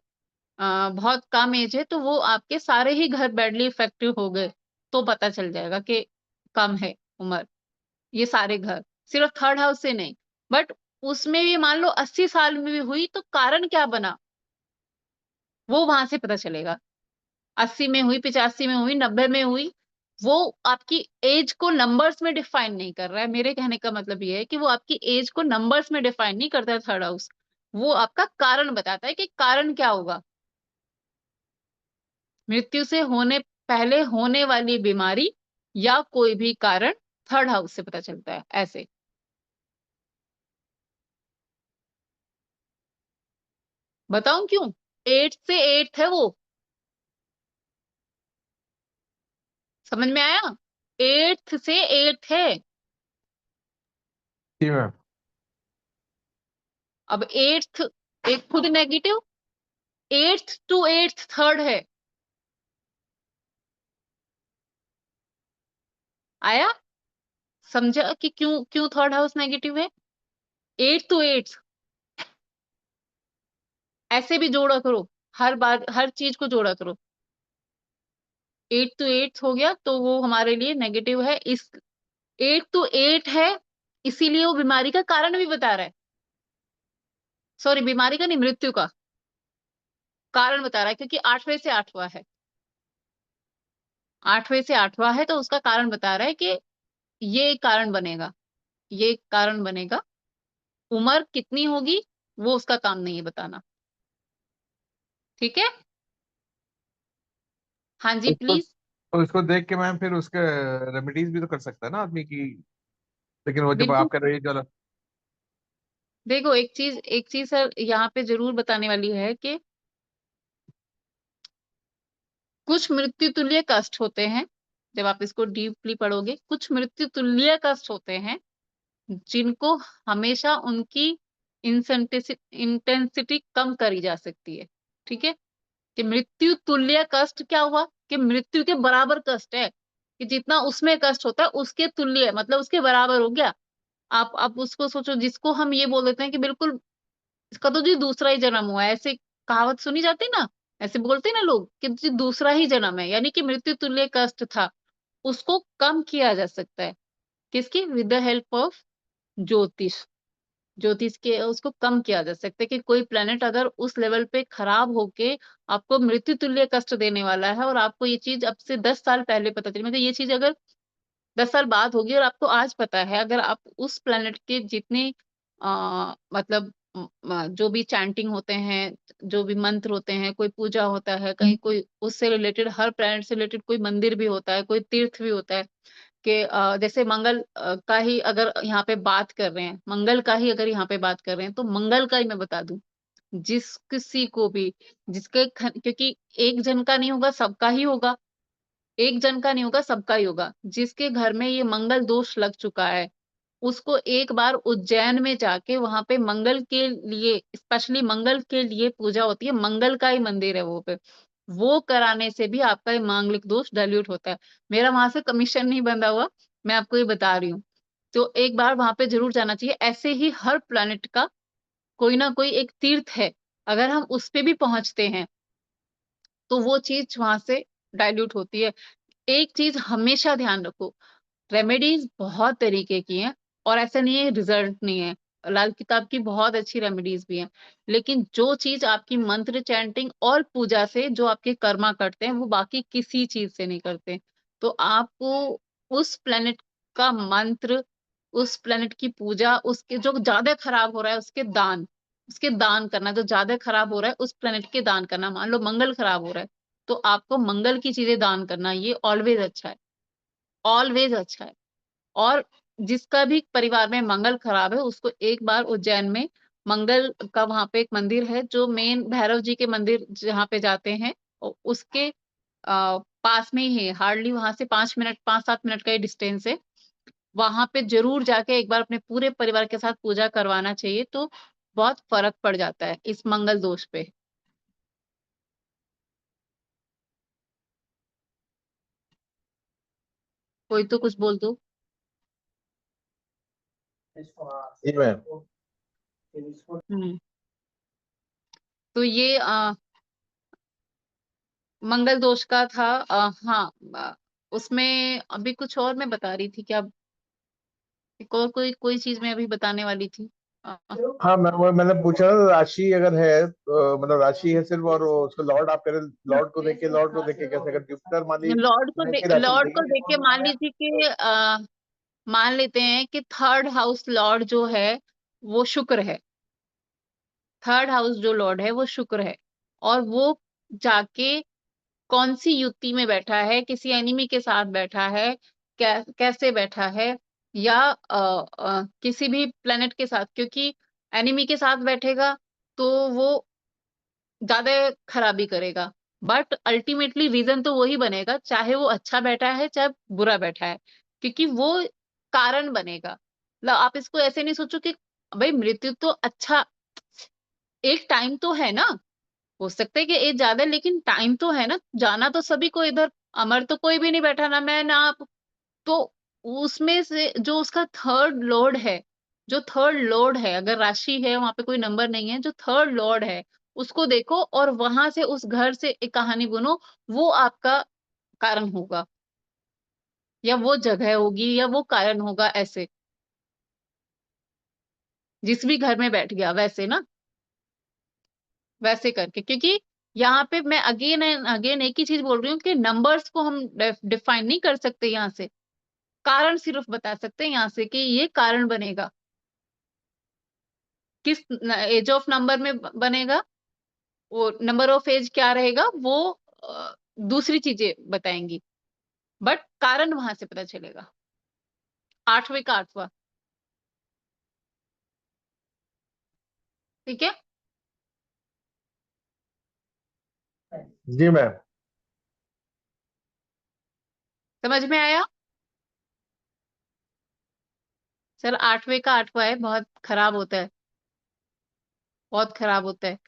बहुत कम एज है तो वो आपके सारे ही घर बैडली इफेक्टिव हो गए, तो पता चल जाएगा कि कम है उम्र। ये सारे घर सिर्फ 3rd हाउस से नहीं, बट उसमें भी मान लो 80 साल में भी हुई तो कारण क्या बना वो वहां से पता चलेगा। 80 में हुई, 85 में हुई, 90 में हुई, वो आपकी एज को नंबर्स में डिफाइन नहीं कर रहा है। मेरे कहने का मतलब ये है कि वो आपकी एज को नंबर्स में डिफाइन नहीं करता है थर्ड हाउस, वो आपका कारण बताता है कि कारण क्या होगा। मृत्यु से होने पहले होने वाली बीमारी या कोई भी कारण थर्ड हाउस से पता चलता है। ऐसे बताऊं क्यों? 8 से 8 है वो, समझ में आया? 8 से 8 है। जी मैम। अब 8th एक खुद negative, 8th to 8th third है। आया समझा कि क्यों क्यों थर्ड हाउस नेगेटिव है? 8 to 8 ऐसे भी जोड़ा करो, हर बार हर चीज को जोड़ा करो। 8 to 8 हो गया तो वो हमारे लिए नेगेटिव है। इस 8 to 8 है, इसीलिए वो बीमारी का कारण भी बता रहा है। सॉरी, बीमारी का नहीं, मृत्यु का कारण बता रहा है, क्योंकि 8वें से 8वां है। 8वें से 8वां है तो उसका कारण बता रहा है कि ये कारण बनेगा, ये कारण बनेगा। उम्र कितनी होगी वो उसका काम नहीं है बताना। ठीक है, हाँ जी उसको प्लीज। तो इसको देख के मैम फिर उसके रेमेडीज भी तो कर सकता है ना आदमी की, लेकिन वो जब बिल्कुल। आप कह रहे हैं चलो। देखो एक चीज सर यहाँ पे जरूर बताने वाली है कि कुछ मृत्यु तुल्य कष्ट होते हैं, जब आप इसको डीपली पढ़ोगे, कुछ मृत्यु तुल्य कष्ट होते हैं जिनको हमेशा उनकी इंटेंसिटी कम करी जा सकती है। ठीक है, कि मृत्यु तुल्य कष्ट क्या हुआ? कि मृत्यु के बराबर कष्ट है, कि जितना उसमें कष्ट होता है उसके तुल्य, मतलब उसके बराबर हो गया। आप उसको सोचो, जिसको हम ये बोल देते हैं कि बिल्कुल इसका तो जी दूसरा ही जन्म हुआ है, ऐसे कहावत सुनी जाती ना, ऐसे बोलते ना लोग कि जी दूसरा ही जन्म है, यानी कि मृत्यु तुल्य कष्ट था, उसको कम किया जा सकता है। किसकी? विद द हेल्प ऑफ ज्योतिष। ज्योतिष के उसको कम किया जा सकता है कि कोई प्लेनेट अगर उस लेवल पे खराब होके आपको मृत्यु तुल्य कष्ट देने वाला है, और आपको ये चीज अब से 10 साल पहले पता चली, मतलब ये चीज अगर 10 साल बाद होगी और आपको आज पता है, अगर आप उस प्लेनेट के जितने मतलब जो भी चैंटिंग होते हैं, जो भी मंत्र होते हैं, कोई पूजा होता है कहीं, कोई उससे रिलेटेड, हर प्लेनेट से रिलेटेड कोई मंदिर भी होता है, कोई तीर्थ भी होता है, कि जैसे मंगल का ही अगर यहाँ पे बात कर रहे हैं, मंगल का ही अगर यहाँ पे बात कर रहे हैं, तो मंगल का ही मैं बता दूं, जिस किसी को भी क्योंकि एक जन का नहीं होगा, सबका ही होगा। एक जन का नहीं होगा, सबका ही होगा। जिसके घर में ये मंगल दोष लग चुका है, उसको एक बार उज्जैन में जाके वहां पे मंगल के लिए, स्पेशली मंगल के लिए पूजा होती है, मंगल का ही मंदिर है वो पे, वो कराने से भी आपका ये मांगलिक दोष डाइल्यूट होता है। मेरा वहां से कमीशन नहीं बंधा हुआ, मैं आपको ये बता रही हूँ। तो एक बार वहां पे जरूर जाना चाहिए। ऐसे ही हर प्लैनेट का कोई ना कोई एक तीर्थ है, अगर हम उस पे भी पहुंचते हैं तो वो चीज वहां से डाइल्यूट होती है। एक चीज हमेशा ध्यान रखो, रेमेडीज बहुत तरीके की हैं, और ऐसा नहीं है रिजल्ट नहीं है, लाल किताब की बहुत अच्छी रेमेडीज भी हैं, लेकिन जो चीज आपकी मंत्र चैंटिंग और पूजा से जो आपके कर्मा करते हैं, वो बाकी किसी चीज से नहीं करते। तो आपको उस प्लेनेट का मंत्र, उस प्लेनेट की पूजा, उसके जो ज्यादा खराब हो रहा है उसके दान करना, जो ज्यादा खराब हो रहा है उस प्लेनेट के दान करना। मान लो मंगल खराब हो रहा है, तो आपको मंगल की चीजें दान करना, ये ऑलवेज अच्छा है, ऑलवेज अच्छा है। और जिसका भी परिवार में मंगल खराब है, उसको एक बार उज्जैन में मंगल का वहां पे एक मंदिर है, जो मेन भैरव जी के मंदिर जहाँ पे जाते हैं, उसके पास में ही है, हार्डली वहां से 5 मिनट 5-7 मिनट का ही डिस्टेंस है। वहां पे जरूर जाके एक बार अपने पूरे परिवार के साथ पूजा करवाना चाहिए, तो बहुत फर्क पड़ जाता है इस मंगल दोष पे। कोई तो कुछ बोल दो। जी मैम। हम्म। तो ये मंगल दोष का था। हाँ, उसमें अभी कुछ और मैं बता रही थी क्या? एक और कोई कोई चीज मैं अभी बताने वाली थी। हाँ मैंने पूछा ना, राशि अगर है तो मतलब राशि है सिर्फ, और उसको लॉर्ड आप कह रहे लॉर्ड को देख के कैसे, अगर जुपिटर मान लीजिए लॉर्ड को देख के मान लीजिए कि मान लेते हैं कि थर्ड हाउस लॉर्ड जो है वो शुक्र है। थर्ड हाउस जो लॉर्ड है वो शुक्र है, और वो जाके कौन सी युति में बैठा है, किसी एनिमी के साथ बैठा है, कैसे बैठा है, या किसी भी प्लेनेट के साथ, क्योंकि एनिमी के साथ बैठेगा तो वो ज्यादा खराबी करेगा। बट अल्टीमेटली रीजन तो वही बनेगा, चाहे वो अच्छा बैठा है चाहे बुरा बैठा है, क्योंकि वो कारण बनेगा। आप इसको ऐसे नहीं सोचो कि भाई मृत्यु तो अच्छा, एक टाइम तो है ना, हो सकता है कि एज ज्यादा है, लेकिन टाइम तो है ना, जाना तो सभी को इधर, अमर तो कोई भी नहीं बैठा, ना मैं ना आप। तो उसमें से जो उसका थर्ड लॉर्ड है, जो थर्ड लॉर्ड है, अगर राशि है वहां पे कोई नंबर नहीं है, जो थर्ड लॉर्ड है उसको देखो और वहां से उस घर से एक कहानी बुनो, वो आपका कारण होगा, या वो जगह होगी, या वो कारण होगा, ऐसे जिस भी घर में बैठ गया वैसे ना, वैसे करके। क्योंकि यहाँ पे मैं अगेन एंड अगेन एक ही चीज बोल रही हूँ कि नंबर्स को हम डिफाइन नहीं कर सकते यहाँ से, कारण सिर्फ बता सकते हैं यहाँ से कि ये कारण बनेगा, किस एज ऑफ नंबर में बनेगा, वो नंबर ऑफ एज क्या रहेगा वो दूसरी चीजें बताएंगी, बट कारण वहां से पता चलेगा। आठवें का आठवां, ठीक है। जी मैम। समझ में आया? सर आठवें का आठवां है, बहुत खराब होता है, बहुत खराब होता है।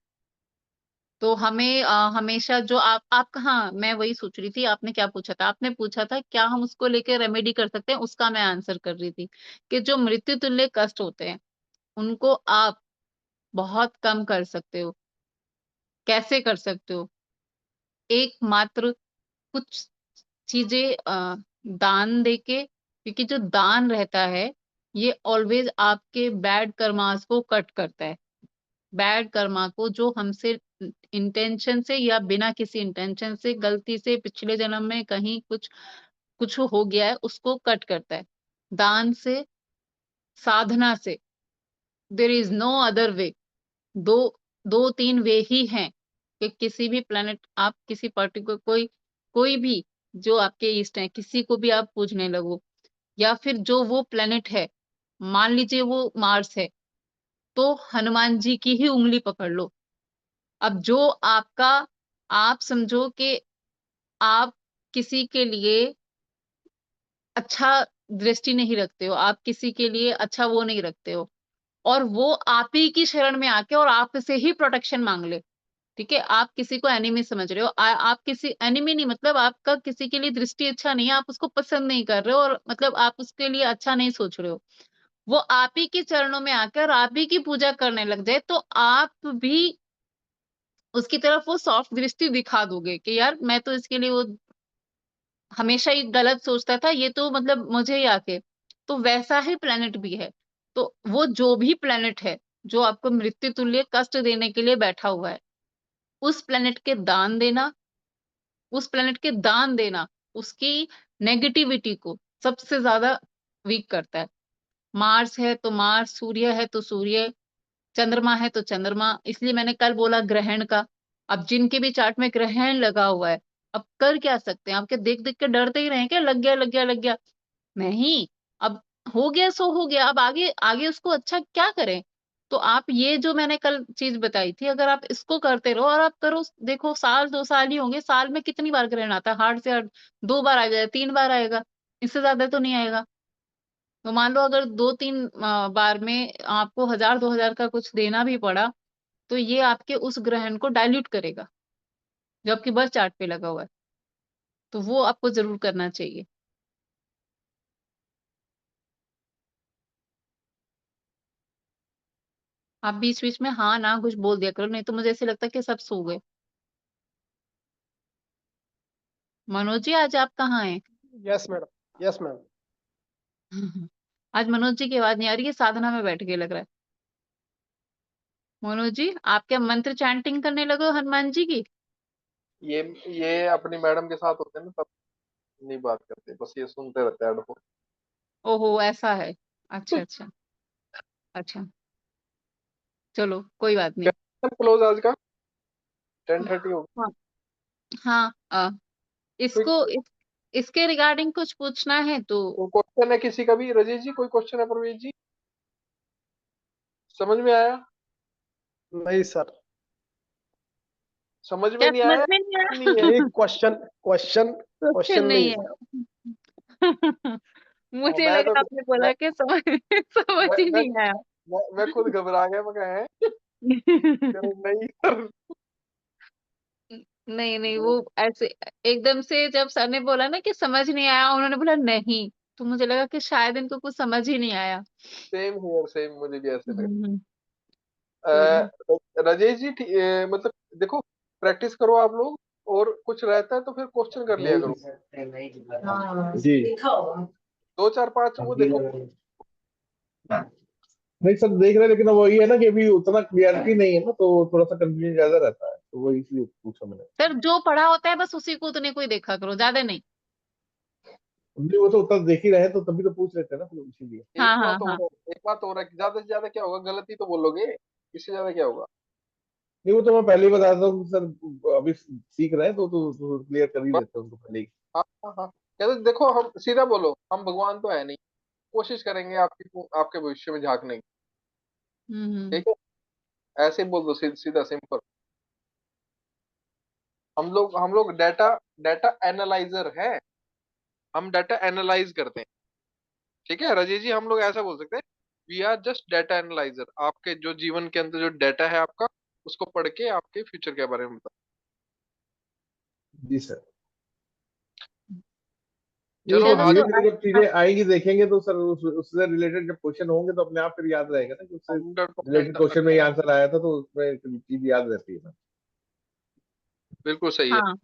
तो हमें हमेशा जो आप हाँ, मैं वही सोच रही थी, आपने क्या पूछा था, आपने पूछा था क्या हम उसको लेके रेमेडी कर सकते हैं, उसका मैं आंसर कर रही थी कि जो मृत्यु तुल्य कष्ट होते हैं उनको आप बहुत कम कर सकते हो। कैसे कर सकते हो? एकमात्र कुछ चीजें दान देके, क्योंकि जो दान रहता है ये ऑलवेज आपके बैड कर्मास को कट करता है। बैड कर्मा को जो हमसे इंटेंशन से या बिना किसी इंटेंशन से गलती से पिछले जन्म में कहीं कुछ कुछ हो गया है उसको कट करता है, दान से, साधना से। There is no other way. दो दो तीन वे ही हैं कि किसी भी प्लेनेट आप किसी पर्टिकुलर कोई कोई भी जो आपके ईस्ट है किसी को भी आप पूजने लगो, या फिर जो वो प्लेनेट है, मान लीजिए वो मार्स है, तो हनुमान जी की ही उंगली पकड़ लो। अब जो आपका, आप समझो कि आप किसी के लिए अच्छा दृष्टि नहीं रखते हो, आप किसी के लिए अच्छा वो नहीं रखते हो, और वो आप ही की शरण में आके और आप से ही प्रोटेक्शन मांग ले। ठीक है, आप किसी को एनिमी समझ रहे हो, आप किसी एनिमी नहीं, मतलब आपका किसी के लिए दृष्टि अच्छा नहीं है, आप उसको पसंद नहीं कर रहे हो, और मतलब आप उसके लिए अच्छा नहीं सोच रहे हो, वो आप ही के चरणों में आकर आप ही की पूजा करने लग जाए, तो आप भी उसकी तरफ वो सॉफ्ट दृष्टि दिखा दोगे कि यार मैं तो इसके लिए वो हमेशा ही गलत सोचता था, ये तो मतलब मुझे ही आके। तो वैसा ही प्लेनेट भी है। तो वो जो भी प्लेनेट है जो आपको मृत्यु तुल्य कष्ट देने के लिए बैठा हुआ है, उस प्लेनेट के दान देना, उस प्लेनेट के दान देना उसकी नेगेटिविटी को सबसे ज्यादा वीक करता है। मार्स है तो मार्स, सूर्य है तो सूर्य, चंद्रमा है तो चंद्रमा। इसलिए मैंने कल बोला ग्रहण का। अब जिनके भी चार्ट में ग्रहण लगा हुआ है, अब कर क्या सकते हैं? आपके देख देख के डरते ही रहे क्या, लग गया लग गया लग गया? नहीं, अब हो गया सो हो गया, अब आगे आगे उसको अच्छा क्या करें? तो आप ये जो मैंने कल चीज बताई थी, अगर आप इसको करते रहो और आप करो, देखो साल 2 साल ही होंगे, साल में कितनी बार ग्रहण आता है? हार्ड से हार्ड 2 बार आ जाए, 3 बार आएगा, इससे ज्यादा तो नहीं आएगा। तो मान लो अगर 2-3 बार में आपको 1000-2000 का कुछ देना भी पड़ा, तो ये आपके उस ग्रहण को डाइल्यूट करेगा जो आपकी बर्थ चार्ट पे लगा हुआ है। तो वो आपको जरूर करना चाहिए। आप बीच बीच में हाँ ना कुछ बोल दिया करो, नहीं तो मुझे ऐसे लगता है कि सब सो गए। मनोज जी आज आप कहाँ हैं? Yes, madam. Yes, ma'am. आज मनोज जी की आवाज नहीं आ रही है, साधना में बैठ के लग रहा है। मोनू जी, आप क्या मंत्र चैंटिंग करने लगे हो हनुमान जी की? ये अपनी मैडम के साथ होते हैं ना, तब नहीं बात करते, बस ये सुनते रहते हैं हेडफोन। ओहो, ऐसा है। अच्छा अच्छा अच्छा, चलो कोई बात नहीं। क्लोज आज का 10:30 हो गया। हाँ हाँ, कोई इसके रिगार्डिंग कुछ पूछना है तो क्वेश्चन है किसी का भी? राजेश जी कोई क्वेश्चन है? प्रवीण जी समझ में आया? नहीं सर, समझ में क्या नहीं समझ आया? में नहीं आया? नहीं है। नहीं क्वेश्चन क्वेश्चन क्वेश्चन क्वेश्चन नहीं नहीं है। है। हाँ, मुझे लगा आपने बोला कि समझ समझ मैं, ही मैं, नहीं आया। मैं खुद घबरा गया, मैं कहा है नहीं सर। नहीं नहीं, वो ऐसे एकदम से जब सर ने बोला ना कि समझ नहीं आया, उन्होंने बोला नहीं, तो मुझे लगा कि शायद इनको कुछ समझ ही नहीं आया। सेम हियर, सेम मुझे भी ऐसे लगा। हम्म, कोई नहीं। राजेश जी मतलब देखो, प्रैक्टिस करो आप लोग, और कुछ रहता है तो फिर क्वेश्चन कर लिया करो। जी 2 4 5 वो देखो। नहीं सर देख रहे हैं, लेकिन वही है ना कि अभी उतना क्लियरिटी नहीं है ना, तो थोड़ा सा कंफ्यूजन ज्यादा रहता है, तो वो इसलिए पूछा मैंने। सर जो पढ़ा होता है बस उसी को उतने को ही देखा करो, ज्यादा नहीं। नहीं, वो तो उतना देख ही रहे हैं, तो तभी तो पूछ रहे थे ना, फिर इसीलिए। हाँ हाँ हाँ। एक बात और है कि ज्यादा से ज्यादा क्या होगा, गलती तो बोलोगे, इससे ज्यादा क्या होगा? नहीं वो तो मैं पहले ही बता देता हूँ सर, अभी सीख रहे हैं तो क्लियर कर ही बस, देते हैं उनको पहले ही। हाँ हाँ हाँ, कहते देखो, हम सीधा बोलो, हम भगवान तो है नहीं, कोशिश करेंगे आपकी आपके भविष्य में झांकने की। हम्म। ठीक है, ऐसे ही बोल दो, सीधा सिंपल। हम लोग डाटा डाटा एनालाइजर है, हम डाटा एनालाइज करते हैं। ठीक है राजेश जी, हम लोग ऐसा बोल सकते हैं, we are just data analyser. आपके जो जीवन के अंदर जो डाटा है आपका, उसको पढ़ के आपके फ्यूचर के बारे में बता। जी सर। नहीं चलो वो चलो धीरे तो धीरे जब चीजें आएंगी देखेंगे तो सर उससे रिलेटेड जब क्वेश्चन होंगे तो अपने आप फिर याद रहेगा ना कि उससे 100% रिलेटेड क्वेश्चन में ही आंसर आया था, तो उसमें चीज याद रहती है ना। बिल्कुल सही है। हाँ